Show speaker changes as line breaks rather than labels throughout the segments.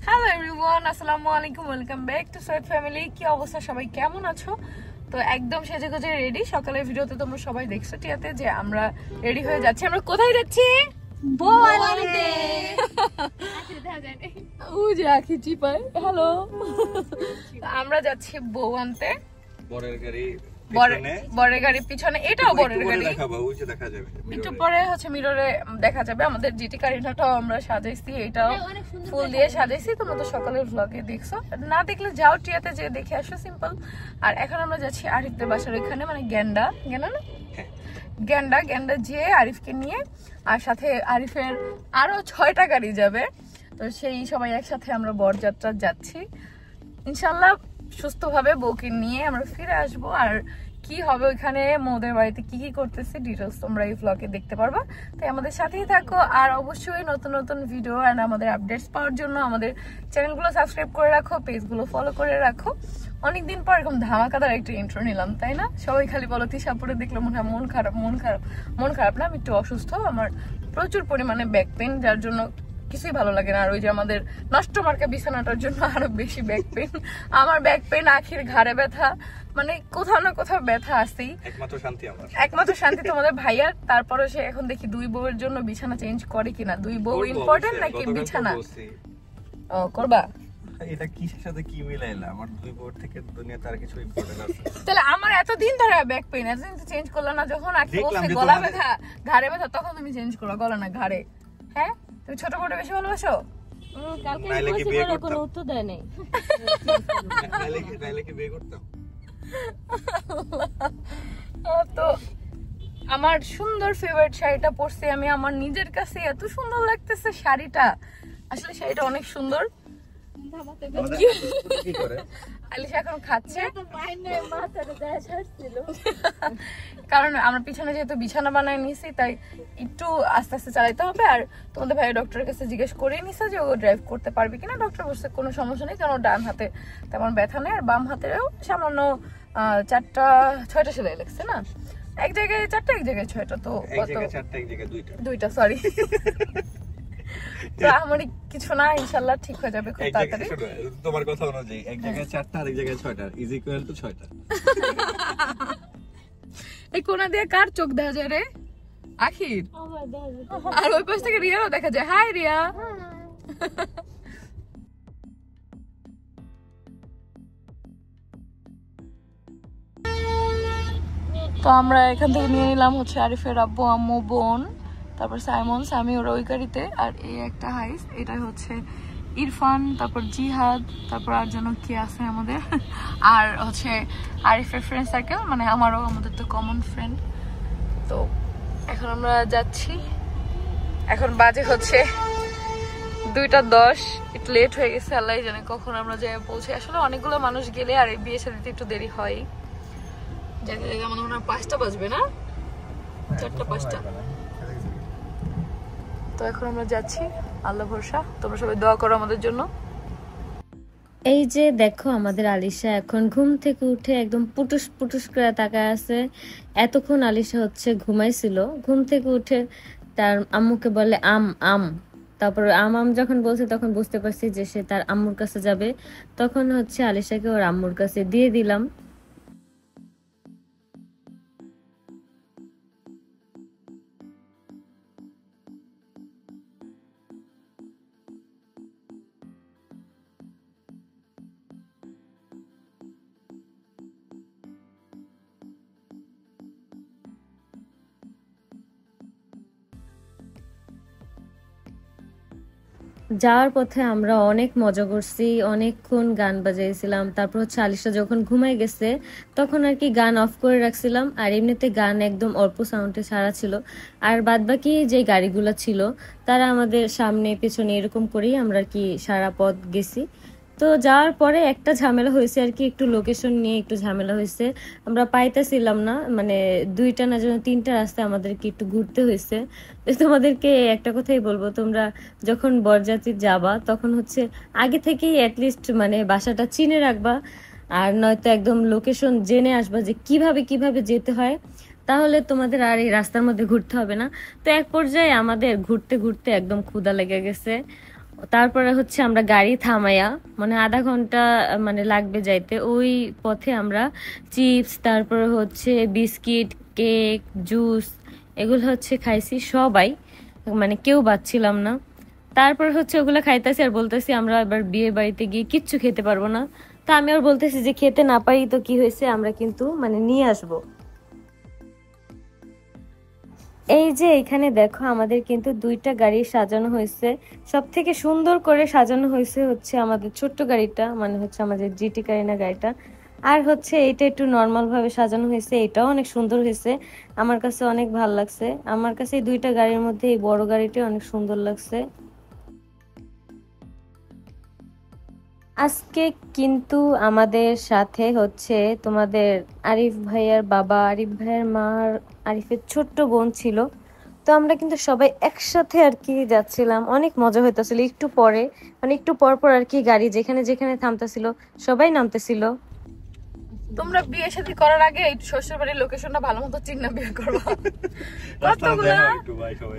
Hello everyone, আসসালামু আলাইকুম, welcome back to Syed family. কি অবস্থা, সবাই কেমন আছো? তো একদম সেজে গুজে রেডি। সকালের ভিডিওতে তোমরা সবাই দেখছো টিয়াতে যে আমরা রেডি হয়ে যাচ্ছি। আমরা কোথায় যাচ্ছি? বোয়ালিতে। ওই যে আখি চিপাই, হ্যালো। আমরা যাচ্ছি বোয়ানতে।
বরের গাড়ি
বরের গাড়ি পিছনে, এটাও বরের গাড়ি। একটু পরে হচ্ছে মিররে দেখা যাবে। আমাদের জিটি কারিনাটাও আমরা সাজাইছি, এটাও ফুল দিয়ে সাজাইছি। তোমরা তো সকালের ভ্লগে দেখছো, না দেখলে যাও টিয়াতে যে দেখে আসো, সিম্পল। আর এখন আমরা যাচ্ছি আরিফদের বাসার ওইখানে, মানে গেন্ডা গেন্ডা যে আরিফকে নিয়ে, আর সাথে আরিফের আরো 6টা গাড়ি যাবে। তো সেই সবাই একসাথে আমরা বরযাত্রা যাচ্ছি। ইনশাল্লাহ সুস্থভাবে বউকে নিয়ে আমরা ফিরে আসবো। আর কি হবে ওইখানে, মোদের বাড়িতে কি কি করতেছি, ডিটেলস তোমরা এই ব্লগে দেখতে পারবা। তাই আমাদের সাথেই থাকো। আর অবশ্যই নতুন নতুন ভিডিও আর আমাদের আপডেটস পাওয়ার জন্য আমাদের চ্যানেলগুলো সাবস্ক্রাইব করে রাখো, পেজগুলো ফলো করে রাখো। অনেকদিন পর এরকম ধামাকাদার একটা ইন্ট্রো নিলাম, তাই না? সবাই খালি বলো তিশাপুরে দেখলে মনে হয় মন খারাপ না। আমি একটু অসুস্থ, আমার প্রচুর পরিমাণে ব্যাক পেন, যার জন্য কিছুই ভালো লাগে না। আর ওই যে আমাদের নষ্ট মার্কা বিছানাটার জন্য আরো বেশি ব্যাক পেন। আমার ব্যাক পেন, আখির ঘাড়ে ব্যথা, মানে কোথাও না কোথাও ব্যথা আসেই। একমাত্র শান্তি তোমাদের ভাইয়ার। তারপরে সে এখন দেখি 2 বউয়ের জন্য বিছানা চেঞ্জ করে কিনা। 2 বউ ইম্পর্টেন্ট নাকি বিছানা? ও করবা।
এটা কিসের সাথে কি মিলাইলা? আমার 2 বউর থেকে দুনিয়াতে আর কিছু ইম্পর্টেন্ট আছে?
তাহলে আমার এতদিন ধরে ব্যাক পেন, এতদিন তো চেঞ্জ করলা না। যখন আখি বলছে গলা ব্যথা, ঘাড়ে ব্যথা, তখন তুমি চেঞ্জ করো, গলা না ঘাড়ে। হ্যাঁ, তুমি ছোট বড় বেশি ভালোবাসো?
কোনো উত্তর দেয় নাই।
তো আমার সুন্দর ফেভারিট শাড়িটা পরছি আমি। আমার নিজের কাছে এত সুন্দর লাগতেছে শাড়িটা। আসলে শাড়িটা অনেক সুন্দর। আলিশা এখন খাচ্ছে, কারণ আমরা পিছনে যেহেতু বিছানা বানায় নিছি, তাই একটু আস্তে আস্তে চালাইতে হবে। আর তোমাদের ভাই ডক্টরের কাছে জিজ্ঞেস করে নিছে যে ও ড্রাইভ করতে পারবে কিনা। ডক্টর বলছে কোনো সমস্যা নেই, কারণ ডান হাতে তেমন ব্যথা নেই। আর বাম হাতেও সামান্য 6টা সেলাই লাগছে না, এক জায়গায় 4টা এক জায়গায় 6টা। তো দুইটা সরি। তো আমার কিছু না, ইনশাআল্লাহ ঠিক হয়ে যাবে খুব তাড়াতাড়ি।
তোমার কথা অনুযায়ী এক জায়গায় 4টা আর এক জায়গায় 6টা ইজ ইকুয়াল টু 6টা।
এই কোণা দিয়ে কার চোখ দেখা যায় রে? আখির। আর ওই পাশ থেকে রিয়ারও দেখা যায়। হাই রিয়া। তো আমরা এখান থেকে নিয়ে নিলাম হচ্ছে আরিফের আব্বু, আম্মু, বোন, তারপর সামি ওরা ওই গাড়িতে। আর এই একটা হাইস, এটা হচ্ছে ইরফান, তারপর জিহাদ, তারপর আর যেন কি আছে আমাদের, আর হচ্ছে আরিফের ফ্রেন্ড সার্কেল, মানে আমারও, আমাদের তো কমন ফ্রেন্ড। তো এখন আমরা যাচ্ছি। এখন বাজে হচ্ছে 2:10। একটু লেট হয়ে গেছে, আল্লাহ জানে কখন আমরা যাই পৌঁছে। আসলে অনেকগুলো মানুষ গেলে আর এই বিয়ে সাথে একটু দেরি হয়। আমার মনে হয় 5টা বাজবে না, 4টা 5টা। তো এখন আমরা যাচ্ছি, আল্লাহ ভরসা। তোমরা সবাই দোয়া করো আমাদের জন্য।
এই যে দেখো আমাদের আলিশা এখন ঘুম থেকে উঠে একদম পুটুস করে তাকায় আছে। এতক্ষণ আলিশা হচ্ছে ঘুমাইছিল, ঘুম থেকে উঠে তার আম্মুকে বলে আম। তারপর আম যখন বলছে তখন বুঝতে পারছি যে সে তার আম্মুর কাছে যাবে। তখন হচ্ছে আলিশাকে ওর আম্মুর কাছে দিয়ে দিলাম। যাওয়ার পথে আমরা অনেক মজা করছি, অনেকক্ষণ গান বাজাইছিলাম। তারপর হচ্ছে আলিশা যখন ঘুমাই গেছে তখন আর কি গান অফ করে রাখছিলাম। আর এমনিতে গান একদম অল্প সাউন্ডে ছাড়া ছিল। আর বাদবাকি যে গাড়িগুলো ছিল তারা আমাদের সামনে পেছনে এরকম করেই আমরা আর কি সারা পথ গেছি। তো যাওয়ার পরে একটা ঝামেলা হয়েছে আর কি, একটু লোকেশন নিয়ে একটু ঝামেলা হয়েছে। আমরা পাইতেছিলাম না, মানে 2টা না যেন 3টা রাস্তায় আমাদেরকে একটু ঘুরতে হয়েছে। তোমাদেরকে একটা কথাই বলবো, তোমরা যখন বরযাত্রী যাবা তখন হচ্ছে আগে থেকেই অ্যাটলিস্ট মানে বাসাটা চিনে রাখবা। আর নয়তো একদম লোকেশন জেনে আসবা যে কিভাবে যেতে হয়, তাহলে তোমাদের আর এই রাস্তার মধ্যে ঘুরতে হবে না। তো এক পর্যায়ে আমাদের ঘুরতে ঘুরতে একদম ক্ষুধা লেগে গেছে, তারপরে হচ্ছে আমরা গাড়ি থামাইয়া মানে আধা ঘন্টা মানে লাগবে যাইতে, ওই পথে আমরা চিপস, তারপরে হচ্ছে বিস্কিট, কেক, জুস এগুলো হচ্ছে খাইছি সবাই, মানে কেউ বাদছিলাম না। তারপর হচ্ছে ওগুলো খাইতেছি আর বলতেছি আমরা এবার বিয়ে বাড়িতে গিয়ে কিচ্ছু খেতে পারবো না। তা আমি আর বলতেছি যে খেতে না পারি তো কি হয়েছে, আমরা কিন্তু মানে নিয়ে আসবো। এই যে এখানে দেখো আমাদের কিন্তু দুইটা গাড়ি সাজানো হয়েছে, সব থেকে সুন্দর করে সাজানো হয়েছে হচ্ছে আমাদের ছোট্ট গাড়িটা, মানে হচ্ছে আমাদের জিটি কারিনা গাড়িটা। আর হচ্ছে এটা একটু নর্মাল ভাবে সাজানো হয়েছে, এটাও অনেক সুন্দর হয়েছে, আমার কাছে অনেক ভালো লাগছে। আমার কাছে এই দুইটা গাড়ির মধ্যে এই বড় গাড়িটা অনেক সুন্দর লাগছে। আজকে কিন্তু আমাদের সাথে হচ্ছে তোমাদের আরিফ ভাইয়ার বাবা, আরিফ ভাইয়ার মা আর আরিফের ছোট্ট বোন ছিল। তো আমরা কিন্তু সবাই একসাথে আর কি যাচ্ছিলাম, অনেক মজা হইতেছিল। একটু পরে মানে একটু পর পর আর কি গাড়ি যেখানে যেখানে থামতেছিল সবাই নামতেছিল।
তোমরা বিয়ে শাদী করার আগে এই শ্বশুর বাড়ির লোকেশনটা ভালো মতো চিন্তা বিয়ে করবা।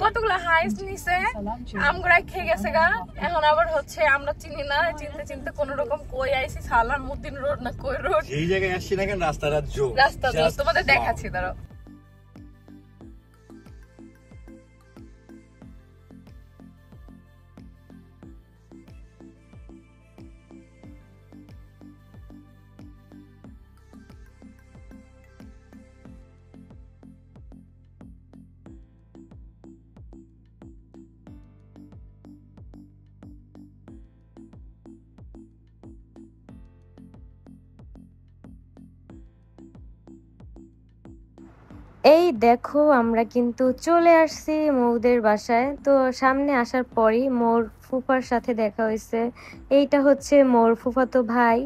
কতগুলা হাইস নিছে, আমগুলা খেয়ে গেছে গা। এখন আবার হচ্ছে আমরা চিনি না, চিনতে চিনতে কোন রকম কই আইছি, সালামউদ্দিন রোড না কই রোড,
এই জায়গায় আসছি না কেন, রাস্তাটা
রাস্তা তোমাদের দেখাচ্ছি দাঁড়াও।
এই দেখো আমরা কিন্তু চলে আসছি মৌদের বাসায়। তো সামনে আসার পরই মোর ফুফার সাথে দেখা হয়েছে। এইটা হচ্ছে মোর ফুফাতো ভাই।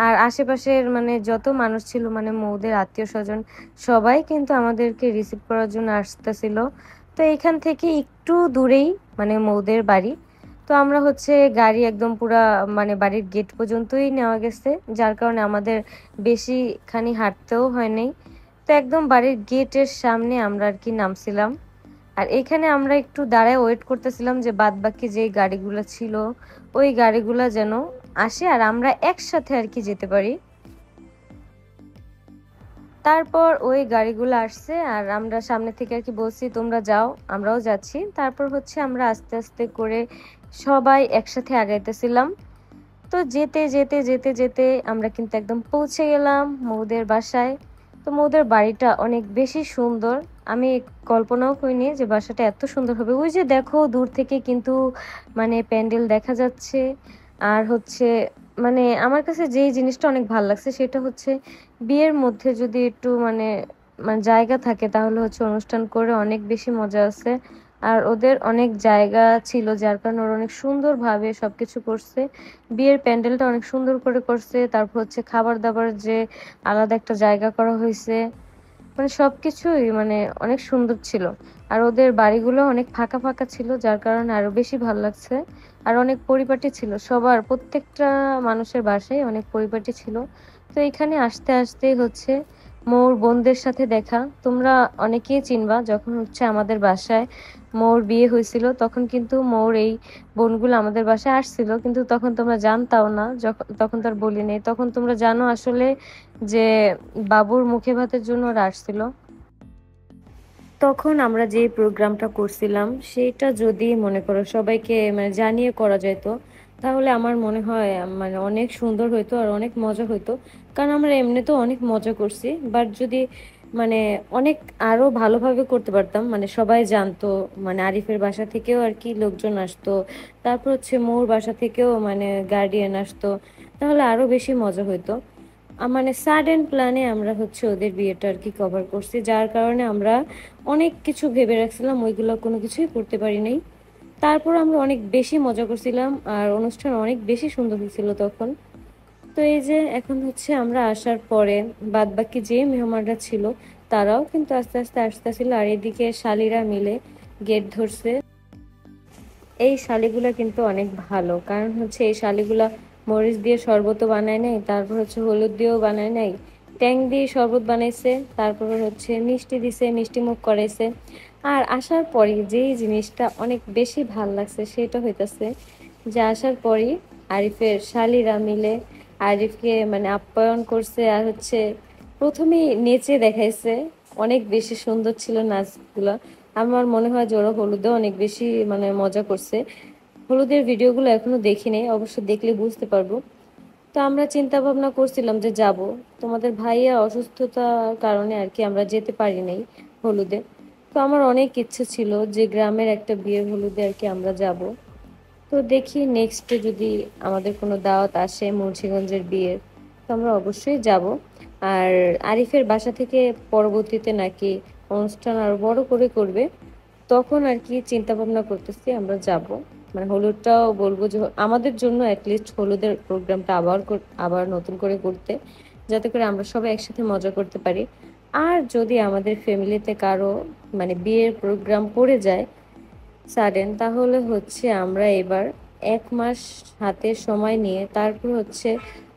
আর আশেপাশের মানে যত মানুষ ছিল মানে মৌদের আত্মীয় স্বজন সবাই কিন্তু আমাদেরকে রিসিভ করার জন্য আসতেছিল। তো এখান থেকে একটু দূরেই মানে মৌদের বাড়ি। তো আমরা হচ্ছে গাড়ি একদম পুরা মানে বাড়ির গেট পর্যন্তই নেওয়া গেছে, যার কারণে আমাদের বেশিখানি হাঁটতেও হয় নাই। তো একদম বাড়ির গেটের সামনে আমরা আর কি নামছিলাম। আর এখানে আমরা একটু দাঁড়ায় ওয়েট করতেছিলাম যে বাদ বাকি যে গাড়িগুলো ছিল ওই গাড়িগুলা যেন আসে আর আমরা একসাথে আর কি যেতে পারি। তারপর ওই গাড়িগুলো আসছে আর আমরা সামনে থেকে আর কি বলছি তোমরা যাও, আমরাও যাচ্ছি। তারপর হচ্ছে আমরা আস্তে আস্তে করে সবাই একসাথে আগাইতেছিলাম। তো যেতে যেতে যেতে যেতে আমরা কিন্তু একদম পৌঁছে গেলাম মৌদের বাসায়। তো মৌদের বাড়িটা অনেক বেশি সুন্দর, আমি কল্পনাও করিনি যে বাসাটা এত সুন্দর হবে। ওই যে দেখো দূর থেকে কিন্তু মানে প্যান্ডেল দেখা যাচ্ছে। আর হচ্ছে মানে আমার কাছে যেই জিনিসটা অনেক ভালো লাগছে সেটা হচ্ছে বিয়ের মধ্যে যদি একটু মানে মানে জায়গা থাকে তাহলে হচ্ছে অনুষ্ঠান করে অনেক বেশি মজা আছে। আর ওদের অনেক জায়গা ছিল যার কারণে ওরা অনেক সুন্দরভাবে সবকিছু করছে। বিয়ের প্যান্ডেলটা অনেক সুন্দর করে করছে। তারপর হচ্ছে খাবার দাবার যে আলাদা একটা জায়গা করা হয়েছে, মানে সবকিছুই মানে অনেক সুন্দর ছিল। আর ওদের বাড়িগুলো অনেক ফাঁকা ফাঁকা ছিল যার কারণে আরো বেশি ভালো লাগছে। আর অনেক পরিপাটি ছিল, সবার প্রত্যেকটা মানুষের বাসায় অনেক পরিপাটি ছিল। তো এখানে আসতে আসতেই হচ্ছে মোর বোনদের সাথে দেখা। তোমরা অনেকেই চিনবা, যখন হচ্ছে আমাদের বাসায় মোর বিয়ে হয়েছিল তখন কিন্তু মোর এই বোনগুলো আমাদের বাসায় আসছিল, কিন্তু তখন তোমরা জানতাও না, যখন তখন তো আর বলি নেই। তখন তোমরা জানো আসলে যে বাবুর মুখে ভাতের জন্য ওরা আসছিল। তখন আমরা যে প্রোগ্রামটা করছিলাম সেটা যদি মনে করো সবাইকে মানে জানিয়ে করা যেত তাহলে আমার মনে হয় মানে অনেক সুন্দর হইতো আর অনেক মজা হইতো। কারণ আমরা এমনিতেও অনেক মজা করছি, বাট যদি মানে অনেক আরো ভালোভাবে করতে পারতাম, মানে সবাই জানতো, মানে আরিফের বাসা থেকেও আর কি লোকজন আসতো, তারপর হচ্ছে মোর বাসা থেকেও মানে গার্ডিয়ান আসতো, তাহলে আরো বেশি মজা হইতো। মানে সাডেন প্ল্যানে আমরা হচ্ছে ওদের বিয়েটা আর কি কভার করছি, যার কারণে আমরা অনেক কিছু ভেবে রাখছিলাম ওইগুলো কোনো কিছুই করতে পারি নাই। তারপর আমরা অনেক বেশি মজা করছিলাম আর অনুষ্ঠান অনেক বেশি সুন্দর হয়েছিল তখন। তো এই যে এখন হচ্ছে আমরা আসার পরে বাদ বাকি যে মেহমানরা ছিল তারাও কিন্তু আস্তে আস্তে আসতেছিল। আর এদিকে শালিরা মিলে গেট ধরছে। এই শালিগুলা কিন্তু অনেক ভালো, কারণ হচ্ছে এই শালিগুলা মরিচ দিয়ে শরবত বানায় নাই, তারপর হচ্ছে হলুদ দিয়েও বানায় নাই, ট্যাং দিয়ে শরবত বানাইছে, তারপর হচ্ছে মিষ্টি দিছে, মিষ্টি মুখ করাইছে। আর আসার পরে যেই জিনিসটা অনেক বেশি ভাল লাগছে সেটা হইতাছে যে আসার পরই আরিফের শালিরা মিলে আরিফকে মানে আপ্যায়ন করছে, আর হচ্ছে প্রথমেই নেচে দেখাইছে। অনেক বেশি সুন্দর ছিল নাচগুলো। আমার মনে হয় যে ওরা হলুদে অনেক বেশি মানে মজা করছে। হলুদের ভিডিওগুলো এখনো দেখিনি, অবশ্য দেখলে বুঝতে পারবো। তো আমরা চিন্তা ভাবনা করছিলাম যে যাব, তোমাদের ভাইয়া অসুস্থতার কারণে আর কি আমরা যেতে পারি নাই হলুদে। তো আমার অনেক ইচ্ছে ছিল যে গ্রামের একটা বিয়ের হলুদে আর কি আমরা যাব। তো দেখি নেক্সটে যদি আমাদের কোনো দাওয়াত আসে মুন্সিগঞ্জের বিয়ের, তো আমরা অবশ্যই যাব। আর আরিফের বাসা থেকে পরবর্তীতে নাকি অনুষ্ঠান আরো বড় করে করবে, তখন আর কি চিন্তা ভাবনা করতেছি আমরা যাব। মানে হলুদটাও বলবো যে আমাদের জন্য অ্যাটলিস্ট হলুদের প্রোগ্রামটা আবার নতুন করে করতে, যাতে করে আমরা সবাই একসাথে মজা করতে পারি। আর যদি আমাদের ফ্যামিলিতে কারো মানে বিয়ের প্রোগ্রাম পড়ে যায় সাডেন, তাহলে হচ্ছে আমরা এবার 1 মাস হাতে সময় নিয়ে তারপর হচ্ছে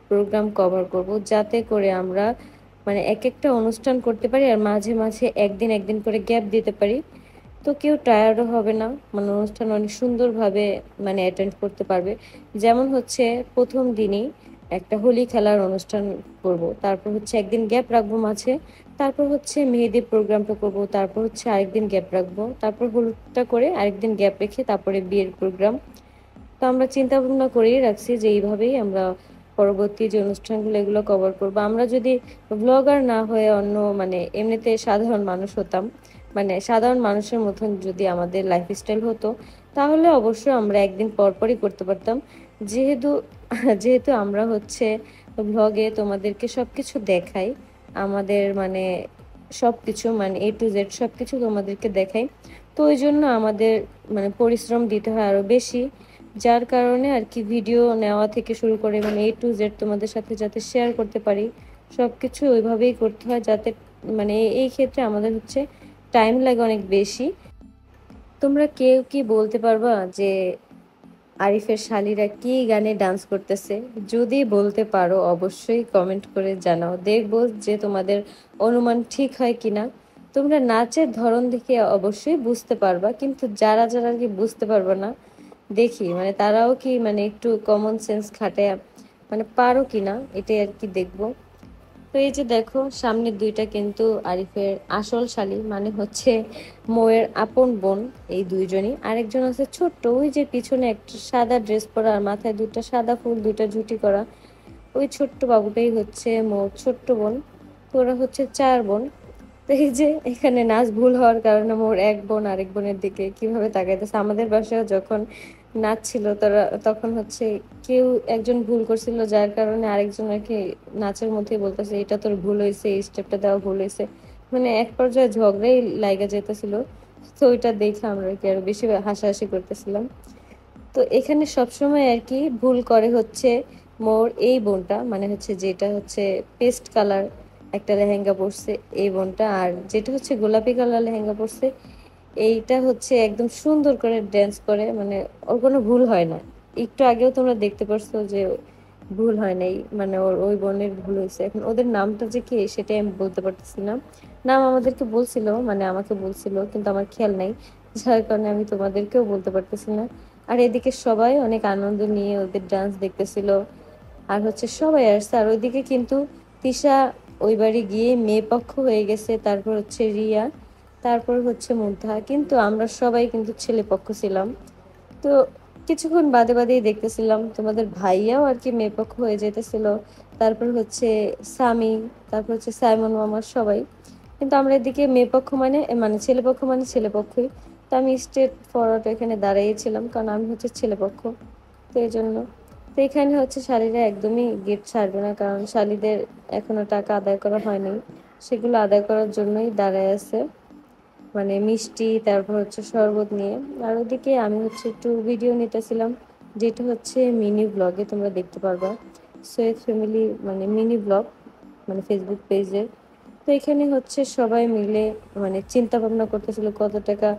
প্রোগ্রাম কভার করব, যাতে করে আমরা মানে এক একটা অনুষ্ঠান করতে পারি আর মাঝে মাঝে একদিন একদিন করে গ্যাপ দিতে পারি। তো কেউ টায়ার্ডও হবে না, মানে অনুষ্ঠান অনেক সুন্দরভাবে মানে অ্যাটেন্ড করতে পারবে। যেমন হচ্ছে প্রথম দিনই একটা হোলি খেলার অনুষ্ঠান করব, তারপর হচ্ছে একদিন গ্যাপ রাখবো মাঝে, তারপর হচ্ছে মেহেদি প্রোগ্রামটা করব, তারপর হচ্ছে আরেকদিন গ্যাপ রাখবো, তারপর হলুদটা করে আরেকদিন গ্যাপ রেখে তারপরে বিয়ের প্রোগ্রাম। তো আমরা চিন্তা ভাবনা করেই রাখছি যে এইভাবেই আমরা পরবর্তী যে অনুষ্ঠানগুলো এগুলো কভার করবো। আমরা যদি ব্লগার না হয়ে অন্য মানে এমনিতে সাধারণ মানুষ হতাম, মানে সাধারণ মানুষের মতন যদি আমাদের লাইফস্টাইল হতো, তাহলে অবশ্যই আমরা একদিন পর পরই করতে পারতাম। যেহেতু যেহেতু আমরা হচ্ছে ব্লগে তোমাদেরকে সবকিছু দেখাই, আমাদের মানে সবকিছু মানে A to Z সবকিছু তোমাদেরকে দেখাই, তো ওই জন্য আমাদের মানে পরিশ্রম দিতে হয় আরো বেশি। যার কারণে আর কি ভিডিও নেওয়া থেকে শুরু করে মানে A to Z তোমাদের সাথে যাতে শেয়ার করতে পারি, সবকিছু ওইভাবেই করতে হয়, যাতে মানে এই ক্ষেত্রে আমাদের হচ্ছে টাইম লাগে অনেক বেশি। তোমরা কেউ কি বলতে পারবা যে আরিফের শালিরা কি গানে ডান্স করতেছে? যদি বলতে পারো অবশ্যই কমেন্ট করে জানাও, দেখবো যে তোমাদের অনুমান ঠিক হয় কিনা। তোমরা নাচের ধরন দেখে অবশ্যই বুঝতে পারবা, কিন্তু যারা যারা আর কি বুঝতে পারবে না, দেখি মানে তারাও কি মানে একটু কমন সেন্স খাটায় মানে পারো কিনা, এটাই আর কি দেখবো। তো এই যে দেখো সামনের দুইটা কিন্তু আরিফের আসল শালী, মানে হচ্ছে মৌয়ের আপন বোন। এই দুইজনই, আরেকজন আছে ছোট্ট ওই যে পিছনে একটা সাদা ড্রেস পরা আর মাথায় দুইটা সাদা ফুল দুইটা ঝুঁটি করা, ওই ছোট্ট বাবুটাই হচ্ছে মোর ছোট্ট বোন। তো ওরা হচ্ছে 4 বোন। তো এই যে এখানে নাচ ভুল হওয়ার কারণে মোর এক বোন আরেক বোনের দিকে কিভাবে তাকাইতেছে। আমাদের বাসায় যখন নাচ ছিল তারা তখন হচ্ছে কেউ একজন ভুল করছিল, যার কারণে আরেকজন আর কি নাচের মধ্যে বলতেছে এটা তোর ভুল হয়েছে, এই স্টেপটা দেওয়া ভুল হয়েছে। মানে এক পর্যায়ে ঝগড়াই লাইগা যেতেছিল। তো ওইটা দেখে আমরা আর কি আরো বেশি হাসাহাসি করতেছিলাম। তো এখানে সবসময় আর কি ভুল করে হচ্ছে মোর এই বোনটা, মানে হচ্ছে যেটা হচ্ছে পেস্ট কালার একটা লেহেঙ্গা পরছে এই বোনটা, আর যেটা হচ্ছে গোলাপি কালার লেহেঙ্গা পরছে এইটা হচ্ছে একদম সুন্দর করে ড্যান্স করে, মানে ওর কোনো ভুল হয় না। একটু আগেও তোমরা দেখতে পারছো যে ভুল হয় নাই, মানে ওর ওই বোনের ভুল হয়েছে। এখন ওদের নামটা যে কি সেটাই আমি বলতে পারতেছি না। নাম আমাদেরকে বলছিল, মানে আমাকে বলছিল, কিন্তু আমার খেয়াল নাই, যার কারণে আমি তোমাদেরকেও বলতে পারতেছি না। আর এদিকে সবাই অনেক আনন্দ নিয়ে ওদের ডান্স দেখতেছিল, আর হচ্ছে সবাই আসছে। আর ওইদিকে কিন্তু তিশা ওই বাড়ি গিয়ে মেয়ে পক্ষ হয়ে গেছে, তারপর হচ্ছে রিয়া, তারপর হচ্ছে মুগ্ধা, কিন্তু আমরা সবাই কিন্তু ছেলে পক্ষ ছিলাম। তো কিছুক্ষণ বাদে বাদেই দেখতেছিলাম তোমাদের ভাইয়াও আর কি মেয়ে পক্ষ হয়ে যেতেছিল, তারপর হচ্ছে সামি, তারপর হচ্ছে সাইমন মামা, সবাই। কিন্তু আমরা এদিকে মেয়ে পক্ষ মানে মানে ছেলে পক্ষ মানে ছেলে পক্ষই। তো আমি স্ট্রেট ফরওয়ার্ড এখানে দাঁড়িয়েছিলাম, কারণ আমি হচ্ছে ছেলে পক্ষ, তো এই জন্য। তো এখানে হচ্ছে শালীরা একদমই গিফট ছাড়বে না, কারণ শালীদের এখনো টাকা আদায় করা হয়নি, সেগুলো আদায় করার জন্যই দাঁড়ায় আছে, মানে মিষ্টি তারপর হচ্ছে শরবত নিয়ে। আর ওদিকে আমি হচ্ছে একটু ভিডিও নিতেছিলাম, যেটা হচ্ছে মিনি ব্লগে তোমরা দেখতে পারবা, সৈয়দ ফ্যামিলি মানে মিনি ব্লগ, মানে ফেসবুক পেজে। তো এখানে হচ্ছে সবাই মিলে মানে চিন্তা ভাবনা করতেছিল কত টাকা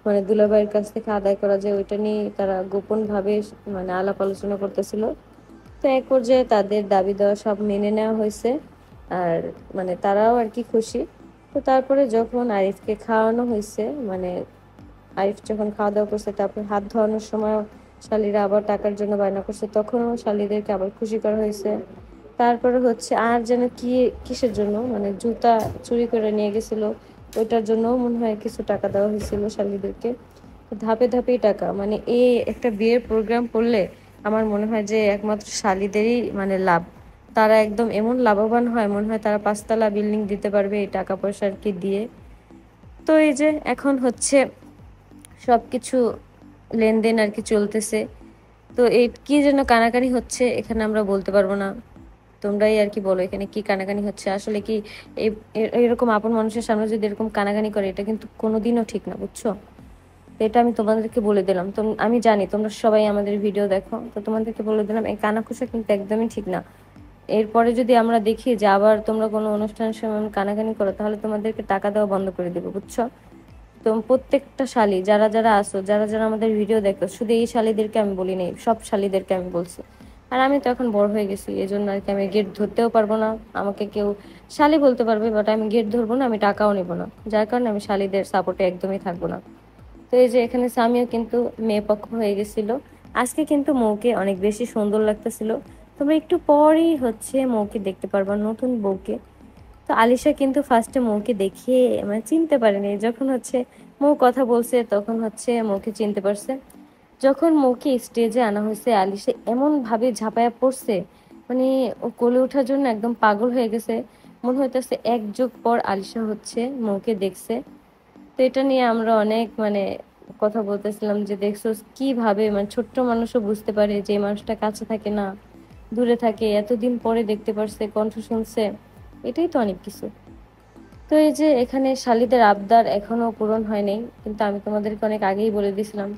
মানে দুলাভাইয়ের কাছ থেকে আদায় করা যায়, ওইটা নিয়ে তারা গোপন ভাবে মানে আলাপ আলোচনা করতেছিল। তো এক পর্যায়ে তাদের দাবি দেওয়া সব মেনে নেওয়া হয়েছে, আর মানে তারাও আর কি খুশি। তো তারপরে যখন আরিফকে খাওয়ানো হয়েছে, মানে আরিফ যখন খাওয়া দাওয়া করছে, তারপর হাত ধোয়ানোর সময় শালিরা আবার টাকার জন্য বায়না করছে, তখনও শালিদেরকে আবার খুশি করা হয়েছে। তারপরে হচ্ছে আর যেন কি কিসের জন্য মানে জুতা চুরি করে নিয়ে গেছিল, ওইটার জন্য মনে হয় কিছু টাকা দেওয়া হয়েছিল শালিদেরকে। ধাপে ধাপেই টাকা, মানে এই একটা বিয়ের প্রোগ্রাম করলে আমার মনে হয় যে একমাত্র শালিদেরই মানে লাভ। তারা একদম এমন লাভবান হয়, মনে হয় তারা 5 তলা বিল্ডিং দিতে পারবে এই টাকা পয়সা আর কি দিয়ে। তো এই যে এখন হচ্ছে সবকিছু লেনদেন আর কি চলতেছে। তো এই কি যেন কানাকানি হচ্ছে এখানে আমরা বলতে পারবো না, তোমরাই আর কি বলো এখানে কি কানাকানি হচ্ছে। আসলে কি এরকম আপন মানুষের সামনে যদি এরকম কানাকানি করে, এটা কিন্তু কোনোদিনও ঠিক না, বুঝছো? তো এটা আমি তোমাদেরকে বলে দিলাম। তো আমি জানি তোমরা সবাই আমাদের ভিডিও দেখো, তো তোমাদেরকে বলে দিলাম এই কানাঘুষা কিন্তু একদমই ঠিক না। এরপরে যদি আমরা দেখি যে আবার তোমরা কোনো অনুষ্ঠানের সময় কানাকানি করো, তাহলে তোমাদেরকে টাকা দেওয়া বন্ধ করে দেবো, বুঝছো? তো প্রত্যেকটা শালি যারা যারা আসো, যারা যারা আমাদের ভিডিও দেখো, শুধু এই শালিদেরকে আমি বলি নাই, সব শালিদেরকে আমি বলছি। আর আমি তো এখন বড় হয়ে গেছি, এই জন্য আর কি আমি গেট ধরতেও পারবো না। আমাকে কেউ শালি বলতে পারবে, বাট আমি গেট ধরবো না, আমি টাকাও নেবো না, যার কারণে আমি শালিদের সাপোর্টে একদমই থাকবো না। তো এই যে এখানে সামিও কিন্তু মেয়ে পক্ষ হয়ে গেছিল। আজকে কিন্তু মৌকে অনেক বেশি সুন্দর লাগতেছিল। তোমরা একটু পরেই হচ্ছে মৌকে দেখতে পারবা, নতুন বউকে। তো আলিশা কিন্তু ফার্স্টে মৌকে দেখিয়ে মানে চিনতে পারেনি, যখন হচ্ছে মৌ কথা বলছে তখন হচ্ছে মৌকে চিনতে পারছে। যখন মৌকে স্টেজে আনা হয়েছে, আলিশা এমন ভাবে ঝাঁপায়া পড়ছে, মানে ও কোলে ওঠার জন্য একদম পাগল হয়ে গেছে। মনে হইতেছে এক যুগ পর আলিশা হচ্ছে মৌকে দেখছে। তো এটা নিয়ে আমরা অনেক মানে কথা বলতেছিলাম যে দেখছো কিভাবে মানে ছোট্ট মানুষও বুঝতে পারে যে এই মানুষটা কাছে থাকে না, দূরে থাকে, এতদিন পরে দেখতে পারছে, কণ্ঠ শুনছে, এটাই তো অনেক কিছু। তো এই যে এখানে শালিদের আবদার এখনো পূরণ হয় নাই, কিন্তু আমি তোমাদেরকে অনেক আগেই বলে দিয়েছিলাম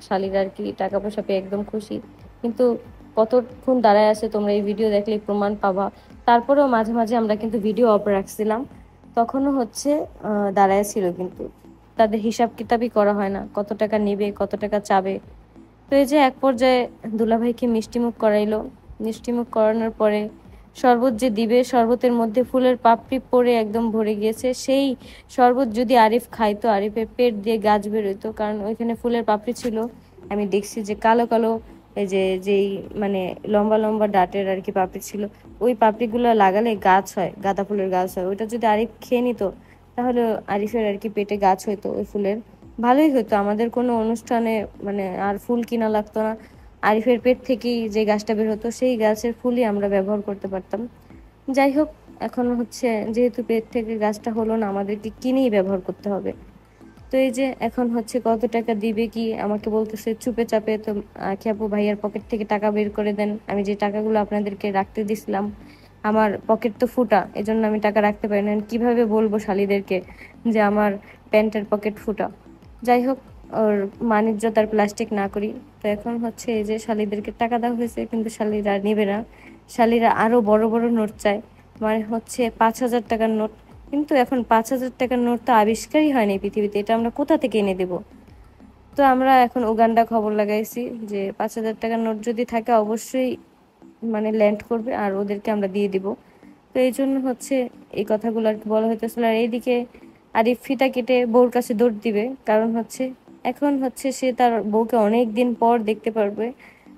শালিরা আর কি টাকা পয়সা পেয়ে একদম খুশি। কিন্তু কতক্ষণ দাঁড়ায় আছে তোমরা এই ভিডিও দেখলে প্রমাণ পাবা। তারপরেও মাঝে মাঝে আমরা কিন্তু ভিডিও অফ রাখছিলাম, তখনও হচ্ছে দাঁড়ায় ছিল, কিন্তু তাদের হিসাব কিতাবই করা হয় না কত টাকা নিবে কত টাকা চাবে। তো এই যে এক পর্যায়ে দুলাভাইকে মিষ্টিমুখ করাইলো। মিষ্টিমুখ করানোর পরে শরবত যে দিবে, শরবতের মধ্যে ফুলের পাপড়ি পড়ে একদম ভরে গিয়েছে। সেই শরবত যদি আরিফ খাইতো, আরিফের পেট দিয়ে গাছ বেরোইতো, কারণ ওইখানে ফুলের পাপড়ি ছিল। আমি দেখছি যে কালো কালো এই যে যেই মানে লম্বা লম্বা ডাটের আর কি পাপড়ি ছিল, ওই পাপড়িগুলো লাগালে গাছ হয়, গাঁদা ফুলের গাছ হয়। ওইটা যদি আরিফ খেয়ে নিত, তাহলে আরিফের আর কি পেটে গাছ হইতো ওই ফুলের। ভালোই হতো, আমাদের কোনো অনুষ্ঠানে মানে আর ফুল কিনা লাগতো না। আরিফের পেট থেকেই যে গাছটা বের হতো, সেই গাছের ফুলই আমরা ব্যবহার করতে পারতাম। যাই হোক, এখন হচ্ছে যেহেতু পেট থেকে গাছটা হলো না, আমাদেরকে কিনেই ব্যবহার করতে হবে। তো এই যে এখন হচ্ছে কত টাকা দিবে কি আমাকে বলতেছে চুপে চাপে। তো আখি আপু ভাইয়ার পকেট থেকে টাকা বের করে দেন, আমি যে টাকাগুলো আপনাদেরকে রাখতে দিছিলাম, আমার পকেট তো ফুটা, এজন্য আমি টাকা রাখতে পারি না। কিভাবে বলবো শালিদেরকে যে আমার প্যান্টের পকেট ফুটা? যাই হোক, ওর বাণিজ্য তার প্লাস্টিক না করি। তো এখন হচ্ছে এই যে শালিদেরকে টাকা দেওয়া হয়েছে, কিন্তু শালিরা নেবে না। শালিরা আরো বড় বড় নোট চায়, মানে হচ্ছে 5,000 টাকার নোট। কিন্তু এখন 5,000 টাকার নোট তো আবিষ্কারই হয়নি পৃথিবীতে, এটা আমরা কোথা থেকে এনে দেব? তো আমরা এখন উগান্ডা খবর লাগাইছি যে 5,000 টাকার নোট যদি থাকে অবশ্যই মানে ল্যান্ড করবে, আর ওদেরকে আমরা দিয়ে দিব। তো এই জন্য হচ্ছে এই কথাগুলো আর কি বলা হইতেছিল। আর এইদিকে আরিফ ফিতা কেটে বউর কাছে দৌড় দিবে, কারণ হচ্ছে এখন হচ্ছে সে তার বউকে অনেক দিন পর দেখতে পারবে।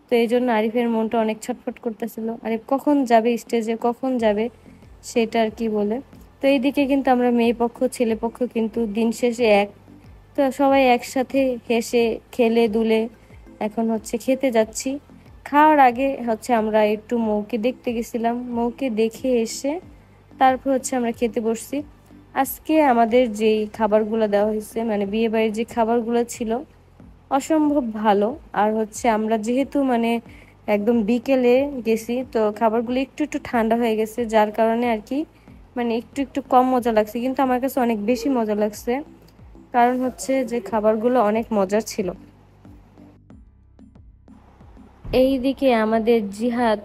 তো এই জন্য আরিফের মনটা অনেক ছটফট করতেছিল, আরিফ কখন যাবে স্টেজে, কখন যাবে সেটা আর কি বলে। তো এইদিকে কিন্তু আমরা মেয়ে পক্ষ ছেলে পক্ষ কিন্তু দিন শেষে এক। তো সবাই একসাথে হেসে খেলে দুলে এখন হচ্ছে খেতে যাচ্ছি। খাওয়ার আগে হচ্ছে আমরা একটু মৌকে দেখতে গেছিলাম, মৌকে দেখে এসে তারপর হচ্ছে আমরা খেতে বসছি। আজকে আমাদের যেই খাবারগুলো দেওয়া হয়েছে মানে বিয়ে বাড়ির যে খাবারগুলো ছিল, অসম্ভব ভালো। আর হচ্ছে আমরা যেহেতু মানে একদম বিকেলে গেছি, তো খাবারগুলো একটু একটু ঠান্ডা হয়ে গেছে, যার কারণে আর কি মানে একটু একটু কম মজা লাগছে, কিন্তু আমার কাছে অনেক বেশি মজা লাগছে, কারণ হচ্ছে যে খাবারগুলো অনেক মজার ছিল। এইদিকে আমাদের জিহাদ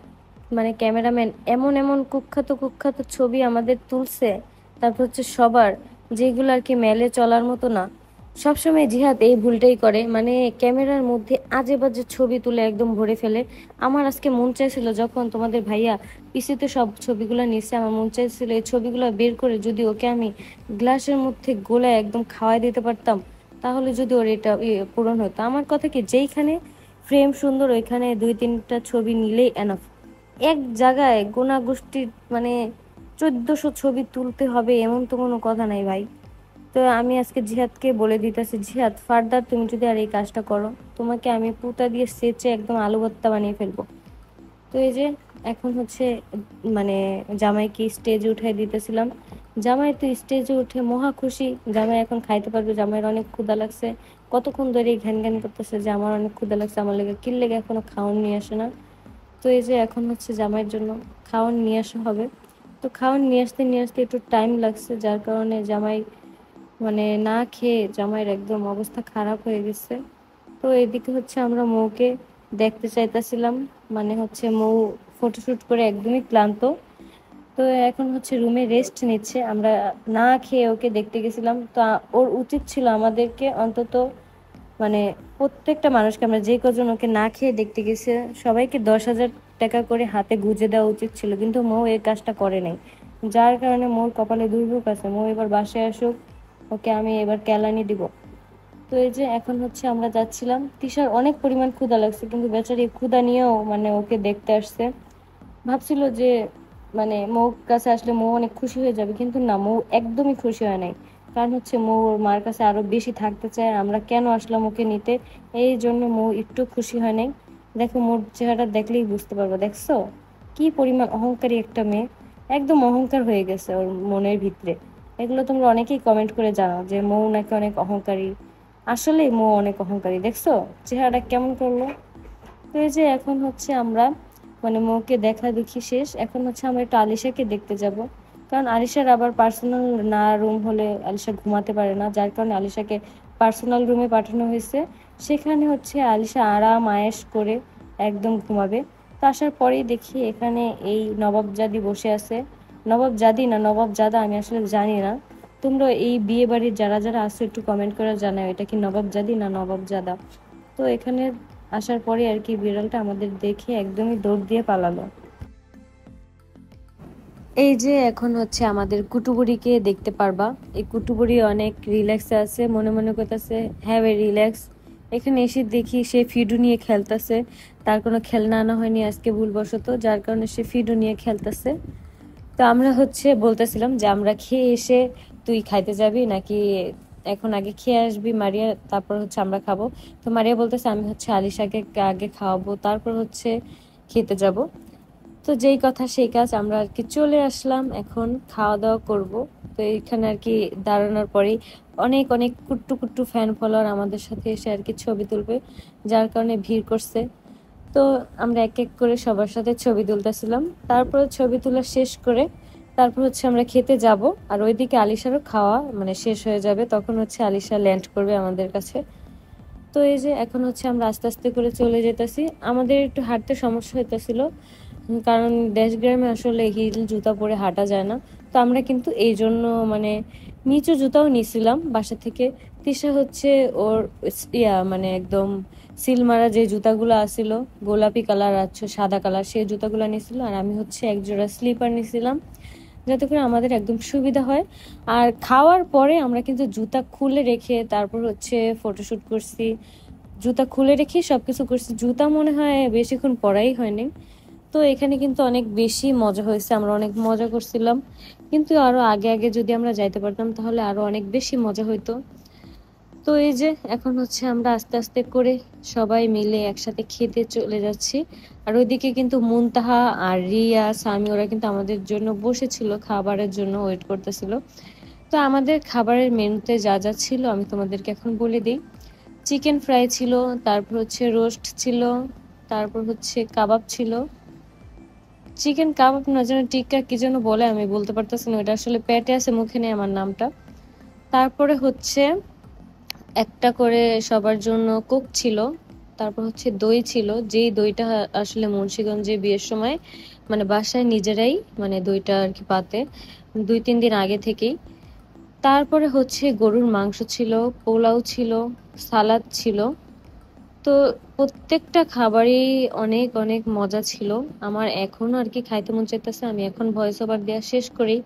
মানে ক্যামেরাম্যান এমন এমন কুখ্যাত কুখ্যাত ছবি আমাদের তুলছে, তারপর হচ্ছে সবার যেগুলো আর কি মেলে চলার মতো না। সবসময় জিহাদ এই ভুলটাই করে, মানে ক্যামেরার মধ্যে আজে বাজে ছবি তুলে একদম ভরে ফেলে। আমার আজকে মন চাইছিল, যখন তোমাদের ভাইয়া পিসিতে সব ছবিগুলো নিচ্ছে, আমার মন চাইছিল এই ছবিগুলো বের করে যদি ওকে আমি গ্লাসের মধ্যে গোলায় একদম খাওয়াই দিতে পারতাম, তাহলে যদি ওর এটা পূরণ হতো। আমার কথা কি, যেইখানে ফ্রেম সুন্দর, ওইখানে 2-3টা ছবি নিলেই এনাফ। এক জায়গায় গোনা গোষ্ঠীর মানে 1400 ছবি তুলতে হবে এমন তো কোনো কথা নাই ভাই। তো আমি আজকে জিহাদকে বলে দিতেছি, জিহাদ ফার্দার তুমি যদি আর এই কাজটা করো, তোমাকে আমি পুতা দিয়ে সেচে একদম আলু ভর্তা বানিয়ে ফেলবো। তো এই যে এখন হচ্ছে মানে জামাইকে স্টেজে উঠাই দিতেছিলাম। জামাই তো স্টেজে উঠে মহা খুশি, জামাই এখন খাইতে পারবে, জামাইয়ের অনেক ক্ষুধা লাগছে। কতক্ষণ ধরে ঘ্যান ঘ্যান করতেছে যে আমার অনেক ক্ষুধা লাগছে, আমার লেগে কি লেগে এখনো খাওয়ান নিয়ে আসে না। তো এই যে এখন হচ্ছে জামাইয়ের জন্য খাওয়ান নিয়ে আসা হবে। তো খাওয়ান নিয়ে আসতে একটু টাইম লাগছে, যার কারণে জামাই মানে না খেয়ে জামাইয়ের একদম অবস্থা খারাপ হয়ে গেছে। তো এদিকে হচ্ছে আমরা মৌকে দেখতে চাইতেছিলাম, মানে হচ্ছে মৌ ফটোশুট করে একদমই ক্লান্ত। তো এখন হচ্ছে রুমে রেস্ট নিচ্ছে, আমরা না খেয়ে ওকে দেখতে গেছিলাম। তো ওর উচিত ছিল আমাদেরকে অন্তত মানে প্রত্যেকটা মানুষকে, আমরা যে কজন ওকে না খেয়ে দেখতে গেছে সবাইকে 10,000 টাকা করে হাতে গুঁজে দেওয়া উচিত ছিল, কিন্তু মৌ এই কাজটা করে নাই। যার কারণে মোর কপালে দুর্ভোগ আছে। মৌ এবার বাসায় আসুক, ওকে আমি এবার কেলানি দিব। তো এই যে এখন হচ্ছে আমরা যাচ্ছিলাম, তিশার অনেক পরিমাণ ক্ষুধা লাগছে, কিন্তু বেচারি ক্ষুধা নিয়েও মানে ওকে দেখতে আসছে। ভাবছিল যে মানে মৌ কাছে আসলে মৌ অনেক খুশি হয়ে যাবে, কিন্তু না, মৌ একদমই খুশি হয় নাই। কারণ হচ্ছে মৌ ওর মার কাছে আরো বেশি থাকতে চায়, আমরা কেন আসলাম ওকে নিতে, এই জন্য মৌ একটু খুশি হয় নাই। দেখো মোর চেহারা দেখলেই বুঝতে পারবো, দেখছো কি পরিমাণ অহংকারী একটা মেয়ে, একদম অহংকার হয়ে গেছে ওর মনের ভিতরে। এগুলো তোমরা অনেকেই কমেন্ট করে জানাও যে মৌ নাকি অনেক অহংকারী। আসলেই মৌ অনেক অহংকারী, দেখছো চেহারাটা কেমন করলো। তো এই যে এখন হচ্ছে আমরা মানে মৌকে দেখা দেখি শেষ, এখন হচ্ছে আমরা একটু আলিশাকে দেখতে যাব। কারণ আলিশার আবার পার্সোনাল না রুম হলে আলিশা ঘুমাতে পারে না, যার কারণে আলিশাকে পার্সোনাল রুমে পাঠানো হয়েছে। সেখানে হচ্ছে আলিশা আরাম আয়েশ করে একদম ঘুমাবে। তো আসার পরেই দেখি এখানে এই নবাবজাদি বসে আছে। নবাবজাদি না নবাবজাদা আমি আসলে জানি না, তোমরা এই বিয়ে বাড়ির যারা যারা আছো একটু কমেন্ট করে জানাও এটা কি নবাবজাদি না নবাবজাদা। তো এখানে আসার পরে আর কি বিড়ালটা আমাদের দেখে একদমই দৌড় দিয়ে পালালো। এই যে এখন হচ্ছে আমাদের কুটুবুড়িকে দেখতে পারবা। এই কুটুবুড়ি অনেক রিল্যাক্সে আছে, মনে মনে করতেছে হ্যাভ এ রিল্যাক্স। এখানে এসে দেখি সে ফিডু নিয়ে খেলতেছে, তার কোনো খেলনা আনা হয়নি আজকে ভুলবশত, যার কারণে সে ফিডু নিয়ে খেলতেছে। তো আমরা হচ্ছে বলতেছিলাম যে আমরা খেয়ে এসে তুই খাইতে যাবি নাকি এখন আগে খেয়ে আসবি মারিয়া, তারপর হচ্ছে আমরা খাবো। তো মারিয়া বলতেছে আমি হচ্ছে আলিশাকে আগে খাওয়াবো তারপর হচ্ছে খেতে যাব। তো যেই কথা সেই কাজ, আমরা আর কি চলে আসলাম, এখন খাওয়া দাওয়া করব। তো এইখানে আর কি দাঁড়ানোর পরেই অনেক অনেক কুট্টু কুট্টু ফ্যান ফলোয়ার আমাদের সাথে এসে আর কি ছবি তুলবে, যার কারণে ভিড় করছে। তো আমরা এক এক করে সবার সাথে ছবি তুলতেছিলাম, তারপর ছবি তোলা শেষ করে তারপর হচ্ছে আমরা খেতে যাব। আর ওইদিকে আলিশারও খাওয়া মানে শেষ হয়ে যাবে, তখন হচ্ছে আলিশা ল্যান্ড করবে আমাদের কাছে। তো এই যে এখন হচ্ছে আমরা আস্তে আস্তে করে চলে যেতেছি, আমাদের একটু হাঁটতে সমস্যা হইতেছিল কারণ দেশগ্রামে আসলে হিল জুতা পরে হাঁটা যায় না। তো আমরা কিন্তু এই জন্য মানে নিচু জুতাও নিছিলাম বাসা থেকে। তিশা হচ্ছে ওর মানে একদম সিল মারা যে জুতাগুলো আসছিল গোলাপি কালার আর সাদা কালার, সেই জুতাগুলো নিছিল, আর আমি হচ্ছে এক জোড়া স্লিপার নিছিলাম যাতে করে আমাদের একদম সুবিধা হয়। আর খাওয়ার পরে আমরা কিন্তু জুতা খুলে রেখে তারপর হচ্ছে ফটোশুট করছি, জুতা খুলে রেখে সবকিছু করছি, জুতা মনে হয় বেশিক্ষণ পরাই হয়নি। তো এখানে কিন্তু অনেক বেশি মজা হয়েছে, আমরা অনেক মজা করছিলাম, কিন্তু আরো আগে আগে যদি আমরা যাইতে পারতাম তাহলে আরো অনেক বেশি মজা হইতো। তো এই যে এখন হচ্ছে আমরা আস্তে আস্তে করে সবাই মিলে একসাথে খেতে চলে যাচ্ছি। আর ওইদিকে কিন্তু মুনতাহা আর রিয়া সামি ওরা কিন্তু আমাদের জন্য বসেছিল, খাবারের জন্য ওয়েট করতেছিল। তো আমাদের খাবারের মেনুতে যা যা ছিল আমি তোমাদেরকে এখন বলে দিই। চিকেন ফ্রাই ছিল, তারপর হচ্ছে রোস্ট ছিল, তারপর হচ্ছে কাবাব ছিল, চিকেন কাবাব না যেন টিক্কা কি যেন বলে আমি বলতে পারতেছি না, ওটা আসলে পেটে আছে মুখে নেই আমার নামটা। তারপরে হচ্ছে একটা করে সবার জন্য কোক ছিল, তারপর হচ্ছে দই ছিল, যেই দইটা আসলে মুন্সিগঞ্জে বিয়ের সময় মানে বাসায় নিজেরাই মানে দইটা আর কি পাতে 2-3 দিন আগে থেকেই। তারপরে হচ্ছে গরুর মাংস ছিল, পোলাও ছিল, সালাদ ছিল। তো প্রত্যেকটা খাবারই অনেক অনেক মজা ছিল। আমার এখনো আর কি খাইতে মন চাইতেছে, আমি এখন ভয়েস ওভার দেওয়া শেষ করি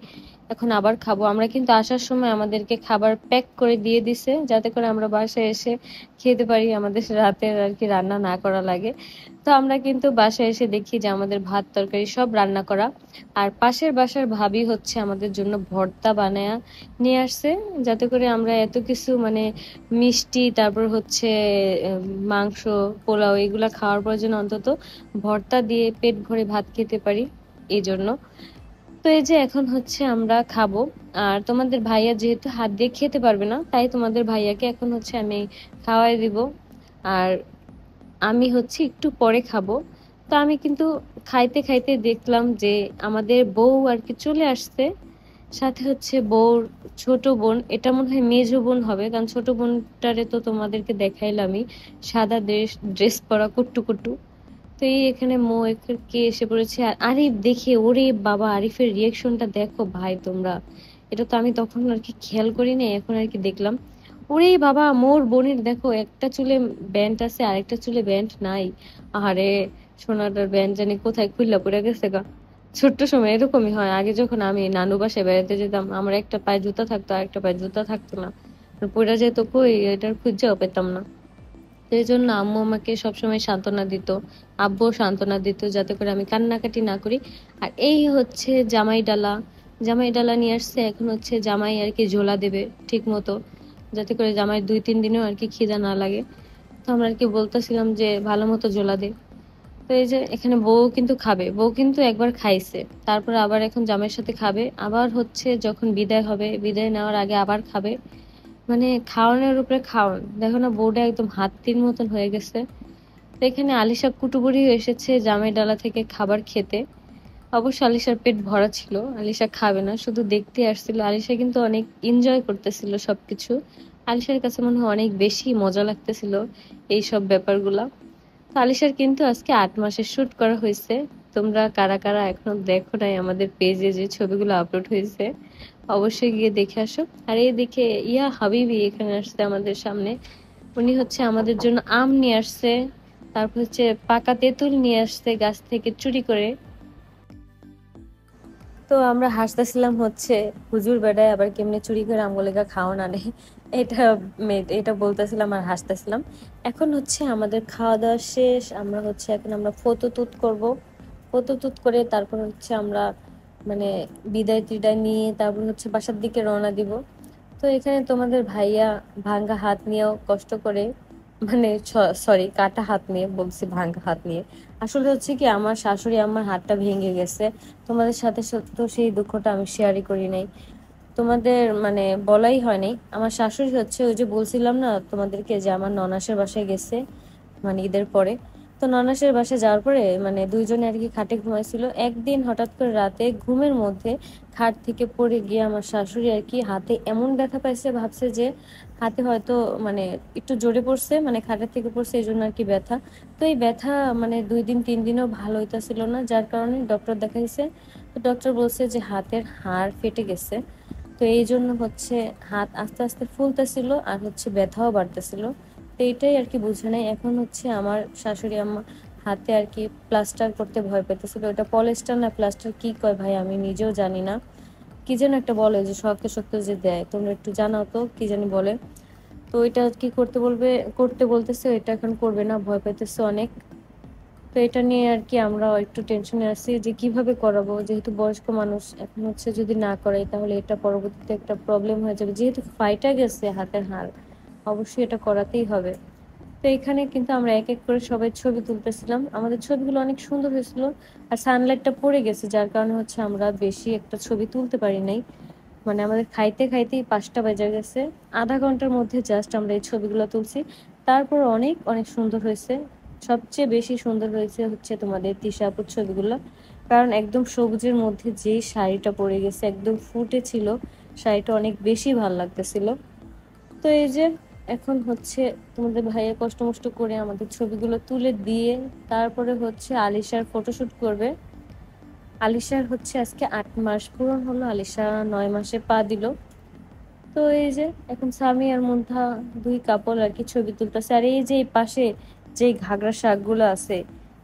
এখন আবার খাবো। আমরা কিন্তু আসার সময় আমাদেরকে খাবার প্যাক করে দিয়ে দিছে, যাতে করে আমরা বাসায় এসে খেতে পারি, আমাদের রাতের আর কি রান্না না করা লাগে। তো আমরা কিন্তু বাসায় এসে দেখি যে আমাদের ভাত তরকারি সব রান্না করা। আর পাশের বাসার ভাবি হচ্ছে আমাদের জন্য ভর্তা বানায়া নিয়ে আসছে, যাতে করে আমরা এত কিছু মানে মিষ্টি, তারপর হচ্ছে মাংস, পোলাও এগুলা খাওয়ার পর যেন অন্তত ভর্তা দিয়ে পেট ভরে ভাত খেতে পারি, এই জন্য। তো এই যে এখন হচ্ছে আমরা খাবো। আর তোমাদের ভাইয়া যেহেতু হাত দিয়ে খেতে পারবে না, তাই তোমাদের ভাইয়াকে এখন হচ্ছে আমি খাওয়াই দিব। আর আমি হচ্ছে একটু পরে খাবো। তো আমি কিন্তু খাইতে খাইতে দেখলাম যে আমাদের বউ আর কি চলে আসছে, সাথে হচ্ছে বউর ছোট বোন, এটা মনে হয় মেজো বোন হবে, কারণ ছোট বোনটারে তো তোমাদেরকে দেখাইলামই, সাদা ড্রেস ড্রেস পরা কুট্টু কুট্টু। তো এই এখানে কে এসে পড়েছে। আর আরিফ দেখে, ওরে বাবা, আরিফের রিয়েকশনটা দেখো ভাই তোমরা, এটা তো আমি তখন আর কি খেয়াল করি নাই, এখন আর কি দেখলাম। ওরে বাবা, মোর বোনের দেখো একটা চুলে ব্যান্ড আছে, আরেকটা চুলে ব্যান্ড নাই। আরে সোনাটার ব্যান্ড জানি কোথায় খুললা পড়ে গেছে গা। ছোট্ট সময় এরকমই হয়, আগে যখন আমি নানু বাসায় বেড়াতে যেতাম, আমার একটা পায়ে জুতা থাকতো, আরেকটা পায়ে জুতা থাকতো না, পড়ে যেত, কই এটার খুঁজেও পেতাম না। তো এই জন্য আম্মু আমাকে সবসময় সান্ত্বনা দিত, আব্বুও সান্ত্বনা দিত, যাতে করে আমি কান্নাকাটি না করি। আর এই হচ্ছে জামাই ডালা, জামাই ডালা নিয়ে আসছে। এখন হচ্ছে জামাই আর কি ঝোলা দেবে ঠিক মতো, যাতে করে জামাই 2-3 দিনেও আর কি খিদা না লাগে। তো আমরা আর কি বলতেছিলাম যে ভালো মতো ঝোলা দে। তো এই যে এখানে বউ কিন্তু খাবে, বউ কিন্তু একবার খাইছে, তারপরে আবার এখন জামাইয়ের সাথে খাবে, আবার হচ্ছে যখন বিদায় হবে, বিদায় নেওয়ার আগে আবার খাবে। মানে খাওয়ানোর উপরে খাওয়ান, দেখো না বউটা একদম হাতির মতন হয়ে গেছে। তো এখানে আলিশা কুটুবুড়ি এসেছে জামাই ডালা থেকে খাবার খেতে। অবশ্য আলিশার পেট ভরা ছিল, আলিশা খাবে না, শুধু দেখতে আসছিল। আলিশা কিন্তু অনেক এনজয় করতেছিল সবকিছু, আলিশার কাছে মনে হয় অনেক বেশি মজা লাগতেছিল এই সব ব্যাপারগুলা। তো আলিশার কিন্তু আজকে 8 মাসের শুট করা হয়েছে। তোমরা কারা কারা এখনো দেখো নাই আমাদের পেজে যে ছবিগুলো আপলোড হয়েছে, অবশ্যই গিয়ে দেখে আসো। আর এই দেখে ইয়া হাবিবি এখানে আসছে আমাদের সামনে, উনি হচ্ছে আমাদের জন্য আম নিয়ে আসছে, তারপর হচ্ছে পাকা তেঁতুল নিয়ে আসছে গাছ থেকে চুরি করে। তো আমরা হাসতেছিলাম হচ্ছে হুজুর বেড়ায় আবার কেমনে চুরি করে আমগুলিকা খাওয়া না নেই, এটা এটা বলতেছিলাম আর হাসতেছিলাম। এখন হচ্ছে আমাদের খাওয়া দাওয়া শেষ, আমরা হচ্ছে এখন আমরা ফটো তুত করব। ফটো তুত করে তারপর হচ্ছে আমরা মানে বিদায় টিদায় নিয়ে তারপর হচ্ছে বাসার দিকে রওনা দিব। তো এখানে তোমাদের ভাইয়া ভাঙ্গা হাত নিয়েও কষ্ট করে, মানে সরি কাটা হাত নিয়ে বলছি, ভাঙ্গা হাত নিয়ে আসলে হচ্ছে কি আমার শাশুড়ি আমার হাতটা ভেঙে গেছে। তোমাদের সাথে তো সেই দুঃখটা আমি শেয়ারই করি নাই, তোমাদের মানে বলাই হয় নাই। আমার শাশুড়ি হচ্ছে ওই যে বলছিলাম না তোমাদেরকে যে আমার ননাসের বাসায় গেছে, মানে ঈদের পরে। তো ননাসের বাসায় যাওয়ার পরে মানে দুইজনে আর কি খাটে ঘুমাইছিল, একদিন হঠাৎ করে রাতে ঘুমের মধ্যে খাট থেকে পড়ে গিয়ে আমার শাশুড়ি আর কি হাতে এমন ব্যথা পাইছে, ভাবছে যে হাতে হয়তো মানে একটু জোরে পড়ছে, মানে খাটের থেকে পড়ছে এই জন্য আর কি ব্যথা। তো এই ব্যথা মানে 2-3 দিনও ভালো হইতাছিল না, যার কারণে ডক্টর দেখাইছে। তো ডক্টর বলছে যে হাতের হাড় ফেটে গেছে। তো এই জন্য হচ্ছে হাত আস্তে আস্তে ফুলতেছিল আর হচ্ছে ব্যথাও বাড়তেছিল। তো এইটাই আর কি বুঝে নাই। এখন হচ্ছে আমার শাশুড়ি আম্মা হাতে আর কি প্লাস্টার করতে ভয় পেতেছিল, ওটা পলিস্টার না প্লাস্টার কি কয় ভাই আমি নিজেও জানি না, কি যেন একটা বলে যে শক্ত শক্ত যে দেয়, তোমরা একটু জানাও তো কি জানি বলে। তো ওইটা কি করতে বলবে, করতে বলতেছে, এটা এখন করবে না, ভয় পেতেছে অনেক। তো এটা নিয়ে আর কি আমরা একটু টেনশনে আছি যে কিভাবে করাবো, যেহেতু বয়স্ক মানুষ, এখন হচ্ছে যদি না করাই তাহলে এটা পরবর্তীতে একটা প্রবলেম হয়ে যাবে, যেহেতু ফাইটা গেছে হাতের হাড়, অবশ্যই এটা করাতেই হবে। তো এখানে কিন্তু আমরা এক এক করে সবাই ছবি তুলতেছিলাম, আমাদের ছবিগুলো অনেক সুন্দর হয়েছিল। আর সানলাইটটা পড়ে গেছে, যার কারণে হচ্ছে আমরা বেশি একটা ছবি তুলতে পারি নাই, মানে আমাদের খাইতে খাইতেই 5টা বেজে গেছে। আধা ঘন্টার মধ্যে জাস্ট আমরা এই ছবিগুলো তুলছি, তারপর অনেক অনেক সুন্দর হয়েছে। সবচেয়ে বেশি সুন্দর হয়েছে হচ্ছে তোমাদের তিশাপুর ছবিগুলো, কারণ একদম সবুজের মধ্যে যেই শাড়িটা পরে গেছে একদম ফুটে ছিল, শাড়িটা অনেক বেশি ভালো লাগতেছিল। তো এই যে এখন হচ্ছে তোমাদের ভাইয়া কষ্ট মষ্ট করে আমাদের ছবিগুলো তুলে দিয়ে তারপরে হচ্ছে আলিশার ফটোশুট করবে। আলিশার হচ্ছে আজকে 8 মাস পূরণ হলো, আলিশা 9 মাসে পা দিল। তো এই যে এখন স্বামী আর মুন্থা দুই কাপল আর কি ছবি তুলতেছে। আর এই যে এই পাশে যে ঘাগরা শাকগুলো আছে,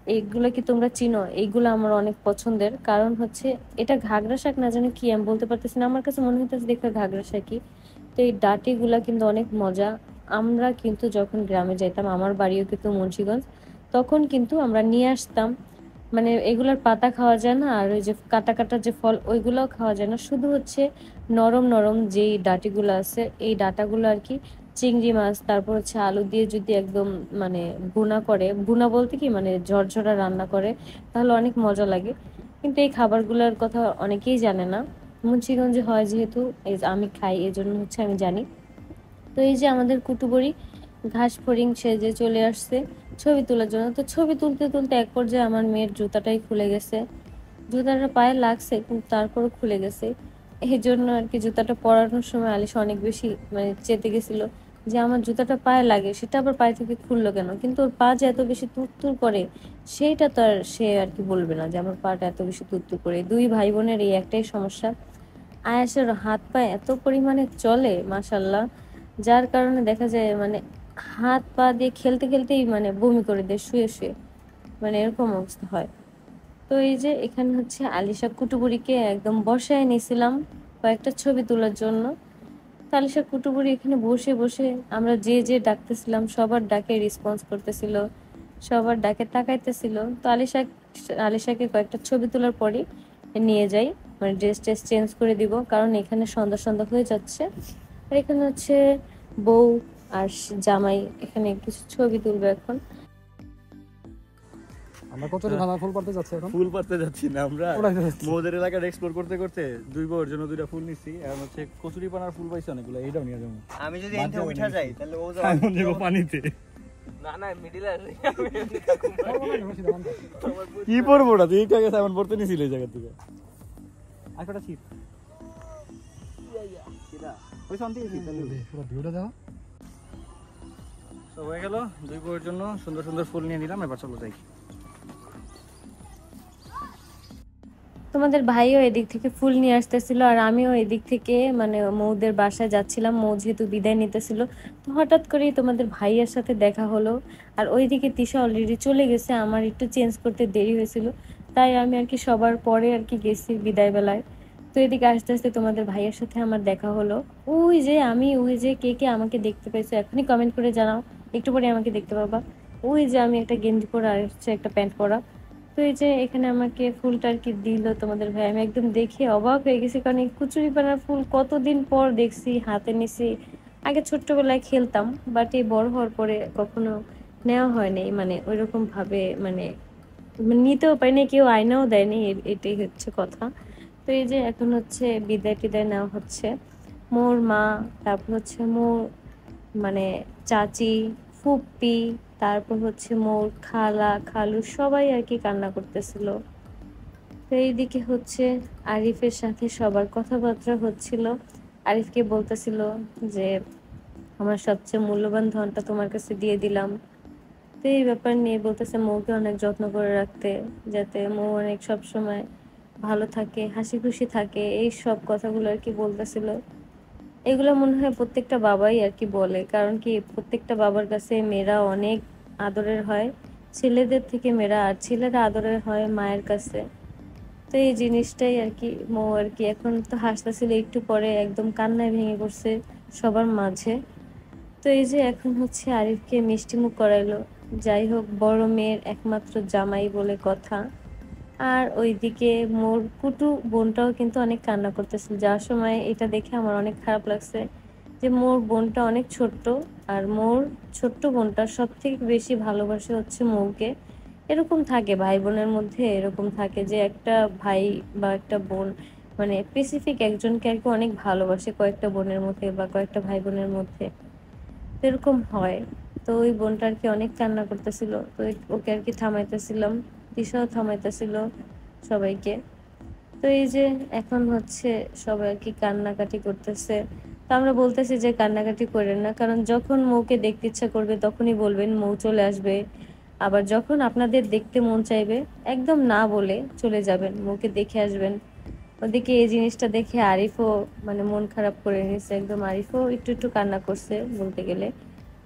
এইগুলো কি তোমরা চিনো? এইগুলো আমার অনেক পছন্দের, কারণ হচ্ছে এটা ঘাগরা শাক না জানি কি, আমি বলতে পারতেছি না, আমার কাছে মনে হইতেছে দেখে ঘাগরা শাকই। তো এই ডাটিগুলা কিন্তু অনেক মজা। আমরা কিন্তু যখন গ্রামে যাইতাম, আমার বাড়িও কিন্তু মুন্সিগঞ্জ, তখন কিন্তু আমরা নিয়ে আসতাম। মানে এগুলার পাতা খাওয়া যায় না, আর ওই যে কাটা কাটা যে ফল ওইগুলোও খাওয়া যায় না, শুধু হচ্ছে নরম নরম যেই ডাটিগুলো আছে এই ডাটাগুলো আর কি চিংড়ি মাছ তারপর হচ্ছে আলু দিয়ে যদি একদম মানে ভুনা করে, ভুনা বলতে কি মানে ঝরঝরা রান্না করে, তাহলে অনেক মজা লাগে। কিন্তু এই খাবারগুলোর কথা অনেকেই জানে না। মুন্সিগঞ্জে হয় যেহেতু, এই যে আমি খাই এই জন্য হচ্ছে আমি জানি। তো এই যে আমাদের কুটুবড়ি ঘাস ফড়িং সেজে চলে আসছে ছবি তোলার জন্য। তো ছবি তুলতে তুলতে এক পর্যায়ে আমার মেয়ের জুতাটাই খুলে গেছে। জুতাটা পায়ে লাগছে কিন্তু তারপরও খুলে গেছে। এই জন্য আর কি জুতাটা পরানোর সময় আলিশা অনেক বেশি মানে চেতে গেছিল যে আমার জুতাটা পায়ে লাগে, সেটা আবার পায়ে থেকে খুললো কেন। কিন্তু ওর পা যে এত বেশি তুরতুর করে সেইটা তো আর সে আর কি বলবে না যে আমার পাটা এত বেশি তুরতুর করে। দুই ভাই বোনের এই একটাই সমস্যা, আয়াসের হাত পা এত পরিমাণে চলে মাশাল্লাহ, যার কারণে দেখা যায় মানে হাত পা দিয়ে খেলতে খেলতেই মানে বমি করে দেয় শুয়ে শুয়ে, মানে এরকম অবস্থা হয়। তো এই যে এখানে হচ্ছে আলিশা কুটুবুড়িকে একদম বসায় নিয়েছিলাম কয়েকটা ছবি তোলার জন্য। তো আলিশা কুটুবুড়ি এখানে বসে বসে আমরা যে যে ডাকতেছিলাম সবার ডাকে রেসপন্স করতেছিল, সবার ডাকে তাকাইতেছিল। তো আলিশাকে কয়েকটা ছবি তোলার পরই নিয়ে যাই, মানে ড্রেস ট্রেস চেঞ্জ করে দিব, কারণ এখানে সন্ধ্যা সন্ধ্যা হয়ে যাচ্ছে। আর এখানে হচ্ছে বউ আর জামাই এখানে কিছু ছবি তুলবে এখন।
আমরা কত ভালো ফুল পাড়তে যাচ্ছি এখন।
ফুল পাড়তে যাচ্ছি না আমরা,
ওড়াইতে যাচ্ছি।
মৌদের এলাকার এক্সপ্লোর করতে করতে দুই বউর জন্য দুইটা ফুল নিচ্ছি। এখন হচ্ছে কচুরি পানার ফুল পাইছে অনেকগুলো, এইটাও নিয়ে যাবো।
আমি যদি এখান থেকে উঠা যাই তাহলে ও
এখন যাবো পানিতে।
না না মিডিলে
কি পরবো ওটা, তুই একটু আগে সাইমন পড়তে নিয়েছিল এই জায়গা থেকে। আরেকটা ছিপ ওই শান্তি
পুরো ভিউটা দাও।
সব হয়ে গেল, দুই বউয়ের জন্য সুন্দর সুন্দর ফুল নিয়ে নিলাম, এবার চলো যাই।
তোমাদের ভাইও এদিক থেকে ফুল নিয়ে আসতেছিল আর আমিও এদিক থেকে মানে মৌদের বাসায় যাচ্ছিলাম, মৌ যেহেতু বিদায় নিতেছিল। তো হঠাৎ করেই তোমাদের ভাইয়ের সাথে দেখা হলো, আর ওইদিকে তিশা অলরেডি চলে গেছে, আমার একটু চেঞ্জ করতে দেরি হয়েছিল, তাই আমি আর কি সবার পরে আর কি গেছি বিদায় বেলায়। তো এদিকে আস্তে আস্তে তোমাদের ভাইয়ের সাথে আমার দেখা হলো। ওই যে কে কে আমাকে দেখতে পেয়েছো এখনই কমেন্ট করে জানাও, একটু পরে আমাকে দেখতে পাবা। ওই যে আমি একটা গেঞ্জি পরা আর হচ্ছে একটা প্যান্ট পরা। তো এই যে এখানে আমাকে ফুলটা আর কি দিল তোমাদের ভাই, আমি একদম দেখে অবাক হয়ে গেছি, কারণ এই কচুরিপানার ফুল কতদিন পর দেখছি, হাতে নিছি। আগে ছোট্টবেলায় খেলতাম, বাট এই বড় হওয়ার পরে কখনো নেওয়া হয়নি, মানে ওইরকম ভাবে মানে নিতেও পারিনি, কেউ আয়নাও দেয়নি, এটাই হচ্ছে কথা। তো এই যে এখন হচ্ছে বিদায় টিদায় নেওয়া হচ্ছে। মোর মা, তারপর হচ্ছে মোর মানে চাচি, ফুপ্পি, তারপর হচ্ছে মোর খালা খালু সবাই আর কি কান্না করতেছিল। তো এইদিকে হচ্ছে আরিফের সাথে সবার কথাবার্তা হচ্ছিল। আরিফকে বলতেছিল যে আমার সবচেয়ে মূল্যবান ধনটা তোমার কাছে দিয়ে দিলাম। তো এই ব্যাপার নিয়ে বলতেছে মৌকে অনেক যত্ন করে রাখতে, যাতে মৌ অনেক সবসময় ভালো থাকে, হাসি খুশি থাকে, এই সব কথাগুলো আর কি বলতেছিল। এগুলো মনে হয় প্রত্যেকটা বাবাই আর কি বলে, কারণ কি প্রত্যেকটা বাবার কাছে মেয়েরা অনেক আদরের হয় ছেলেদের থেকে মেয়েরা, আর ছেলেরা আদরের হয় মায়ের কাছে। তো এই জিনিসটাই আর কি মৌ আর কি এখন তো হাসতেছিল, একটু পরে একদম কান্নায় ভেঙে পড়ছে সবার মাঝে। তো এই যে এখন হচ্ছে আরিফকে মিষ্টি মুখ করাইলো, যাই হোক বড় মেয়ের একমাত্র জামাই বলে কথা। আর ওইদিকে মোর কুটু বোনটাও কিন্তু অনেক কান্না করতেছিল যাওয়ার সময়, এটা দেখে আমার অনেক খারাপ লাগছে যে মোর বোনটা অনেক ছোট্ট, আর মোর ছোট্ট বোনটা সব থেকে বেশি ভালোবাসে হচ্ছে মৌকে। এরকম থাকে ভাই বোনের মধ্যে, এরকম থাকে যে একটা ভাই বা একটা বোন মানে স্পেসিফিক একজনকে আর কি অনেক ভালোবাসে কয়েকটা বোনের মধ্যে বা কয়েকটা ভাই বোনের মধ্যে, তো এরকম হয়। তো ওই বোনটা আর কি অনেক কান্না করতেছিল, তো ওকে আর কি থামাইতেছিলাম, দিশাও থামাইতেছিল সবাইকে। তো এই যে এখন হচ্ছে সবাই আর কি কান্নাকাটি করতেছে। তো আমরা বলতেছি যে কান্নাকাটি করেন না, কারণ যখন মৌকে দেখতে ইচ্ছা করবে তখনই বলবেন, মৌ চলে আসবে। আবার যখন আপনাদের দেখতে মন চাইবে একদম না বলে চলে যাবেন, মৌকে দেখে আসবেন। ওদিকে এই জিনিসটা দেখে আরিফও মানে মন খারাপ করে নিয়েছে একদম, আরিফও একটু একটু কান্না করছে বলতে গেলে।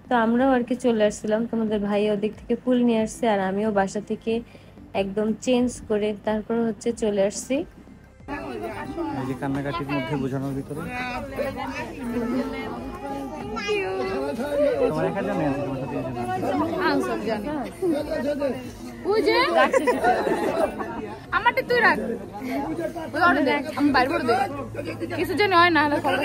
তো আমরাও আর কি চলে আসছিলাম, তোমাদের ভাই ওদিক থেকে ফুল নিয়ে আসছে আর আমিও বাসা থেকে একদম চেঞ্জ করে তারপর হচ্ছে চলে আসছি।
এই যে কান্নাকাটির মধ্যে বোঝানোর ভিতরে তোমার একা জানে আছে, তোমার সাথে
আনসার জানি ওই যে আমারটা তুই রাখ ওই অর্ডার দে, আমি বাইরে পড়ে দে কিছু জানি হয় না হলে খবর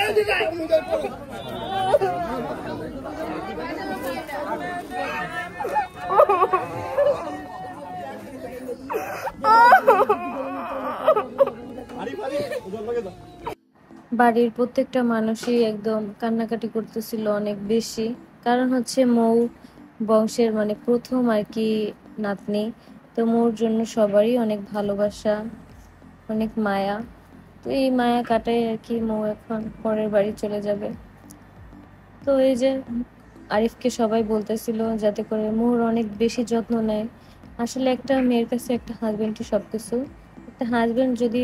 বাড়ির প্রত্যেকটা মানুষই একদম কান্নাকাটি করতেছিল অনেক বেশি, কারণ হচ্ছে মৌ বংশের মানে প্রথম আর কি নাতনি। তো মৌর জন্য সবারই অনেক ভালোবাসা, অনেক মায়া। তো এই মায়া কাটাই আর কি মৌ এখন পরের বাড়ি চলে যাবে। তো এই যে আরিফকে সবাই বলতেছিল যাতে করে মৌর অনেক বেশি যত্ন নেয়। আসলে একটা মেয়ের কাছে একটা হাজবেন্ডই সবকিছু। একটা হাজবেন্ড যদি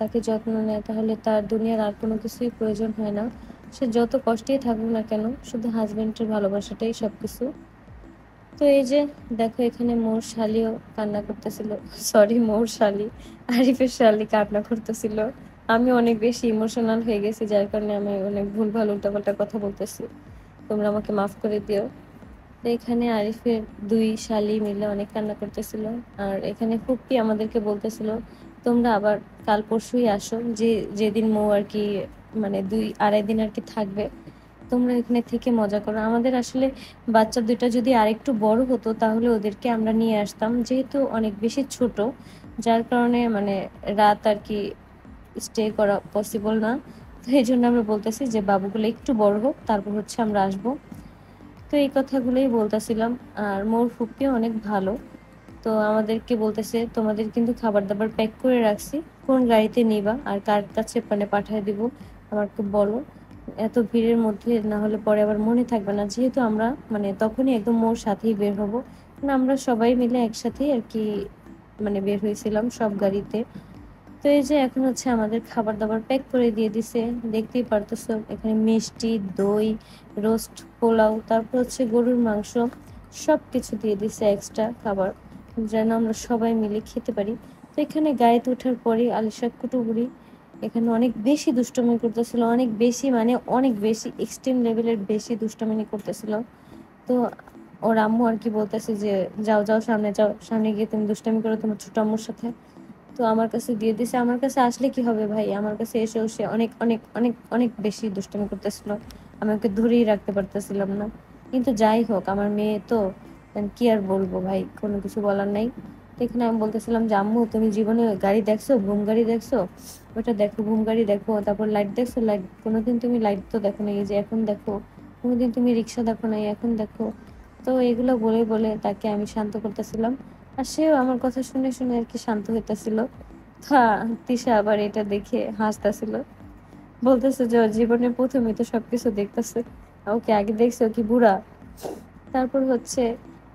তাকে যত্ন নেয় তাহলে তার দুনিয়ার আর কোনো কিছুই প্রয়োজন হয় না। সে যত কষ্টেই থাকুক না কেন, শুধু হাজবেন্ডের ভালোবাসাটাই সবকিছু। তো এই যে দেখো এখানে মৌর শালিও কান্না করতেছিল, সরি মৌর শালি, আরিফের শালি কান্না করতেছিল। আমি অনেক বেশি ইমোশনাল হয়ে গেছি, যার কারণে আমি অনেক ভুলভাল উল্টাপাল্টা কথা বলতেছি, তোমরা আমাকে মাফ করে দিও। তো এখানে আরিফের দুই শালি মিলে অনেক কান্না করতেছিল। আর এখানে ফুপ্পি আমাদেরকে বলতেছিল তোমরা আবার কাল পরশুই আসো, যেদিন মৌ আর কি মানে 2-2.5 দিন আর কি থাকবে, তোমরা এখানে থেকে মজা করো। আমাদের আসলে বাচ্চা দুইটা যদি আরেকটু বড় হতো তাহলে ওদেরকে আমরা নিয়ে আসতাম, যেহেতু অনেক বেশি ছোট, যার কারণে মানে রাত আর কি স্টে করা পসিবল না। তো এই জন্য আমরা বলতেছি যে বাবুগুলো একটু বড় হোক তারপর হচ্ছে আমরা আসবো। তো এই কথাগুলোই বলতেছিলাম। আর মোর ফুপিও অনেক ভালো, তো আমাদেরকে বলতেছে তোমাদের কিন্তু খাবার দাবার প্যাক করে রাখছি, কোন গাড়িতে নিবা আর কার কাছে মানে পাঠিয়ে দিব আমাকে বলো, এত ভিড়ের মধ্যে না হলে পরে আবার মনে থাকবে না। যেহেতু আমরা মানে তখনই একদম মোর সাথেই বের হব, মানে আমরা সবাই মিলে একসাথেই আর কি মানে বের হয়েছিলাম সব গাড়িতে। তো এই যে এখন হচ্ছে আমাদের খাবার দাবার প্যাক করে দিয়ে দিছে, দেখতেই পারতেছো এখানে মিষ্টি, দই, রোস্ট, পোলাও, তারপর হচ্ছে গরুর মাংস, সব কিছু দিয়ে দিছে এক্সট্রা খাবার, যেন আমরা সবাই মিলে খেতে পারি। তো এখানে গাড়িতে ওঠার পরে আলিশা কুটুবুড়ি এখানে অনেক বেশি দুষ্টুমি করতেছিল, অনেক বেশি মানে অনেক বেশি এক্সট্রিম লেভেলের বেশি দুষ্টুমি করতেছিল। তো ওর আম্মু আর কি বলতেছে যে যাও যাও সামনে যাও, সামনে গিয়ে তুমি দুষ্টুমি করো তোমার ছোট আম্মুর সাথে। তো আমার কাছে দিয়ে দিছে, আমার কাছে আসলে কি হবে ভাই, আমার কাছে এসেও সে অনেক অনেক অনেক অনেক বেশি দুষ্টুমি করতেছিল, আমি ওকে ধরেই রাখতে পারতেছিলাম না। কিন্তু যাই হোক আমার মেয়ে তো, কি আর বলবো ভাই, কোনো কিছু বলার নাই। তো এখানে আমি বলতেছিলাম যে আম্মু তুমি জীবনে গাড়ি দেখছো, ঘুম গাড়ি দেখছো, ওটা দেখো ঘুম গাড়ি দেখো, তারপর লাইট দেখছো, লাইট কোনোদিন তুমি লাইট তো দেখো না, এই যে এখন দেখো, কোনোদিন তুমি রিক্সা দেখো না, এখন দেখো। তো এগুলো বলে বলে তাকে আমি শান্ত করতেছিলাম, আর সেও আমার কথা শুনে শুনে আর কি শান্ত হইতেছিল। তিশা আবার এটা দেখে হাসতেছিল, বলতেছে যে ওর জীবনের প্রথমে তো সবকিছু দেখতেছে, ওকে আগে দেখছে ও কি বুড়া। তারপর হচ্ছে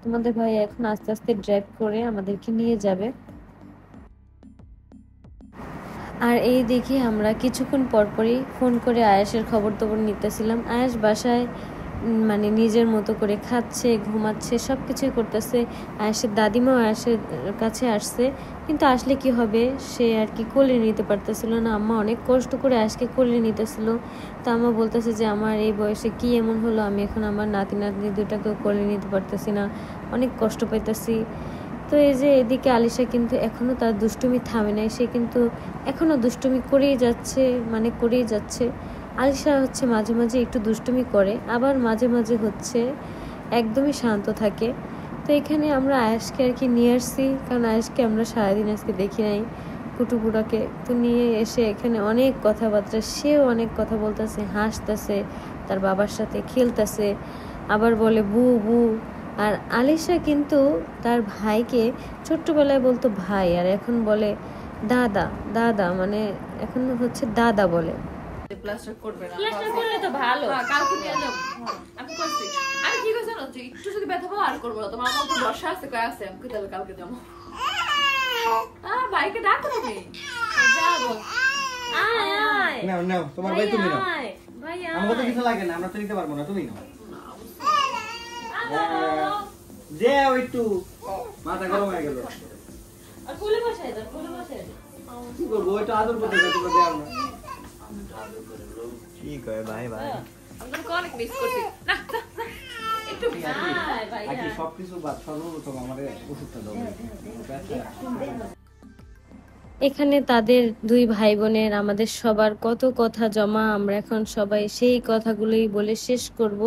তোমাদের ভাই এখন আস্তে আস্তে ড্রাইভ করে আমাদেরকে নিয়ে যাবে। আর এই দেখে আমরা কিছুক্ষণ পরপরই ফোন করে আয়াসের খবর টবর নিতেছিলাম। আয়াস বাসায় মানে নিজের মতো করে খাচ্ছে, ঘুমাচ্ছে, সব কিছুই করতেছে। আয়াসের দাদিমাও আয়াসের কাছে আসছে, কিন্তু আসলে কি হবে, সে আর কি কোলে নিতে পারতেছিল না। আম্মা অনেক কষ্ট করে আয়াসকে কোলে নিতেছিল। তো আম্মা বলতেছে যে আমার এই বয়সে কি এমন হলো, আমি এখন আমার নাতি নাতনি দুটাকেও কোলে নিতে পারতেছি না, অনেক কষ্ট পাইতেছি। তো এই যে এদিকে আলিশা কিন্তু এখনো তার দুষ্টুমি থামে নাই, সে কিন্তু এখনো দুষ্টুমি করেই যাচ্ছে, মানে করেই যাচ্ছে। আলিশা হচ্ছে মাঝে মাঝে একটু দুষ্টুমি করে, আবার মাঝে মাঝে হচ্ছে একদমই শান্ত থাকে। তো এখানে আমরা আয়াসকে আর কি নিয়ে আসছি, কারণ আয়াসকে আমরা সারাদিন আজকে দেখি নাই, কুটুবুড়াকে তো নিয়ে এসে এখানে অনেক কথাবার্তা, সেও অনেক কথা বলতেছে, হাসতেছে, তার বাবার সাথে খেলতেছে, আবার বলে বু বু। আর আলিশা কিন্তু তার ভাইকে ছোট্টবেলায় বলতো ভাই, আর এখন বলে দাদা, দাদা মানে এখন হচ্ছে দাদা বলে।
প্লাস্টার করবে না,
প্লাস্টার করলে তো ভালো,
কালকে নিয়ে যাব আমি কইছি। আমি কি কইছ না, একটু যদি ব্যথা পাও আর করব না, তোমার আমার তো বর্ষা আছে, কই আছে, আমি কইতালে কালকে যাব। ভাইকে ডাকো তুমি, যাবো।
আয় আয়
নাও নাও তোমার ভাই তুমি নাও,
আয় ভাই,
আমাকে তো কিছু লাগে না, আমরা তো নিতে পারবো না, তুমি নাও। যে একটু মাথা গরম হয়ে গেল
আর কোলে বসায় দাও, কোলে বসায় দাও।
কি করবো ওইটা আদর করতে যাই তোমরা দেও না কি কয় ভাই ভাই
আমরা তো অনেক মিস করছি না একটু
ভাই ভাই
আগে সবকিছু বাদ সর্বপ্রথম আমাদের ওষুধটা দাও
এখানে তাদের দুই ভাই বোনের আমাদের সবার কত কথা জমা, আমরা এখন সবাই সেই কথাগুলোই বলে শেষ করব।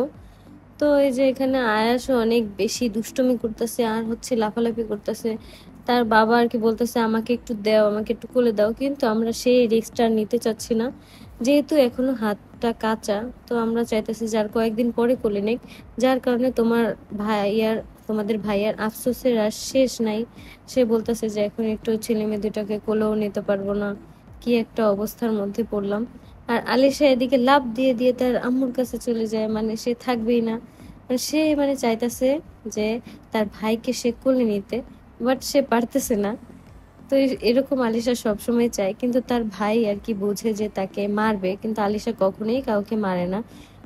তো এই যে এখানে আয়াসও অনেক বেশি দুষ্টুমি করতেছে আর হচ্ছে লাফালাফি করতেছে। তার বাবা আর কি বলতেছে আমাকে একটু দাও, আমাকে একটু কোলে দাও, কিন্তু আমরা সেই রিস্কটা নিতে চাচ্ছি না, যেহেতু এখনো হাতটা কাঁচা। তো আমরা চাইতেছি যার কয়েকদিন পরে কোলে নেক, যার কারণে তোমাদের ভাইয়ার আফসোসের আর শেষ নাই। সে বলতেছে যে এখন একটু ছেলে মেয়ে দুটাকে কোলেও নিতে পারবো না, কি একটা অবস্থার মধ্যে পড়লাম। আর আলিশা এদিকে লাফ দিয়ে দিয়ে তার আম্মুর কাছে চলে যায়, মানে সে থাকবেই না। সে মানে চাইতেছে যে তার ভাইকে সে কোলে নিতে, বাট সে পারতেছে না। তো এরকম আলিশা সবসময় চায়, কিন্তু তার ভাই আর কি বোঝে যে তাকে মারবে, কিন্তু আলিশা কখনোই কাউকে মারে না।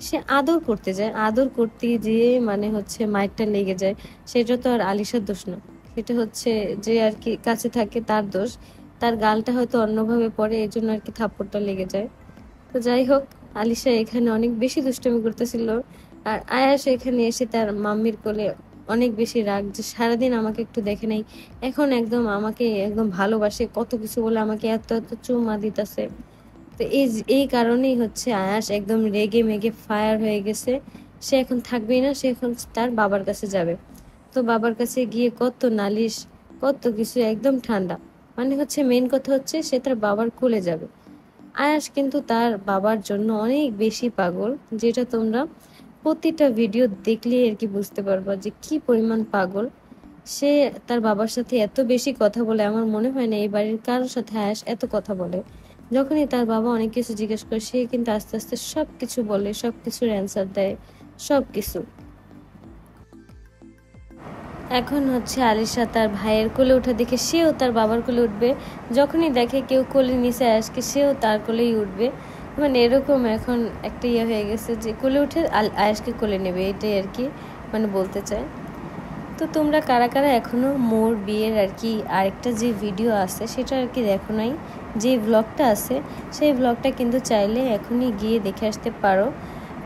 সে আদর করতে যায়, আদর করতে যেয়ে মানে হচ্ছে মায়েরটা লেগে যায়। সেটা তো আর আলিশার দোষ না, সেটা হচ্ছে যে আর কি কাছে থাকে তার দোষ। তার গালটা হয়তো অন্যভাবে পড়ে, এই জন্য আর কি থাপ্পড়টা লেগে যায়। তো যাই হোক, আলিশা এখানে অনেক বেশি দুষ্টুমি করতেছিল, আর আয়াস এখানে এসে তার মাম্মির কোলে অনেক বেশি রাগ যে সারাদিন আমাকে একটু দেখে নাই, এখন একদম আমাকে একদম ভালোবাসে, কত কিছু বলে আমাকে এত এত চুমা দিতেছে। তো এই কারণেই হচ্ছে আয়াস একদম রেগে মেগে ফায়ার হয়ে গেছে। সে এখন থাকবেই না, সে এখন তার বাবার কাছে যাবে। তো বাবার কাছে গিয়ে কত নালিশ, কত কিছু, একদম ঠান্ডা। মানে হচ্ছে মেইন কথা হচ্ছে সে তার বাবার কোলে যাবে। আয়াস কিন্তু তার বাবার জন্য অনেক বেশি পাগল, যেটা তোমরা প্রতিটা ভিডিও দেখলে আর কি বুঝতে পারবা যে কি পরিমাণ পাগল সে। তার বাবার সাথে এত বেশি কথা বলে, আমার মনে হয় না এই বাড়ির কারোর সাথে আয়াস এত কথা বলে। যখনই তার বাবা অনেক কিছু জিজ্ঞেস করে, সে কিন্তু আস্তে আস্তে সবকিছু বলে, সবকিছুর অ্যান্সার দেয়, সবকিছু। এখন হচ্ছে আলিশা তার ভাইয়ের কোলে ওঠা দেখে সেও তার বাবার কোলে উঠবে, যখনই দেখে কেউ কোলে নিচে আয়াসকে সেও তার কোলেই উঠবে। মানে এরকম এখন একটা ইয়ে হয়ে গেছে যে কোলে উঠে আয়াসকে কোলে নেবে, এটাই আর কি মানে বলতে চায়। তো তোমরা কারা কারা এখনো মোর বিয়ের আর কি আরেকটা যে ভিডিও আছে সেটা আর কি দেখো নাই, যে ব্লগটা আছে সেই ব্লগটা কিন্তু চাইলে এখনই গিয়ে দেখে আসতে পারো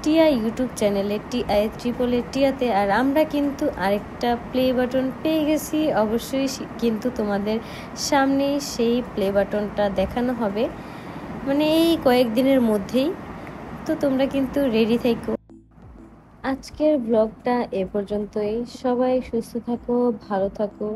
টিয়া ইউটিউব চ্যানেলে, টিয়াতে। আর আমরা কিন্তু আরেকটা প্লে বাটন পেয়ে গেছি, অবশ্যই কিন্তু তোমাদের সামনে সেই প্লে বাটনটা দেখানো হবে মানে এই কয়েকদিনের মধ্যেই। তো তোমরা কিন্তু রেডি থেকো। আজকের ব্লগটা এ পর্যন্তই। সবাই সুস্থ থাকো, ভালো থাকো।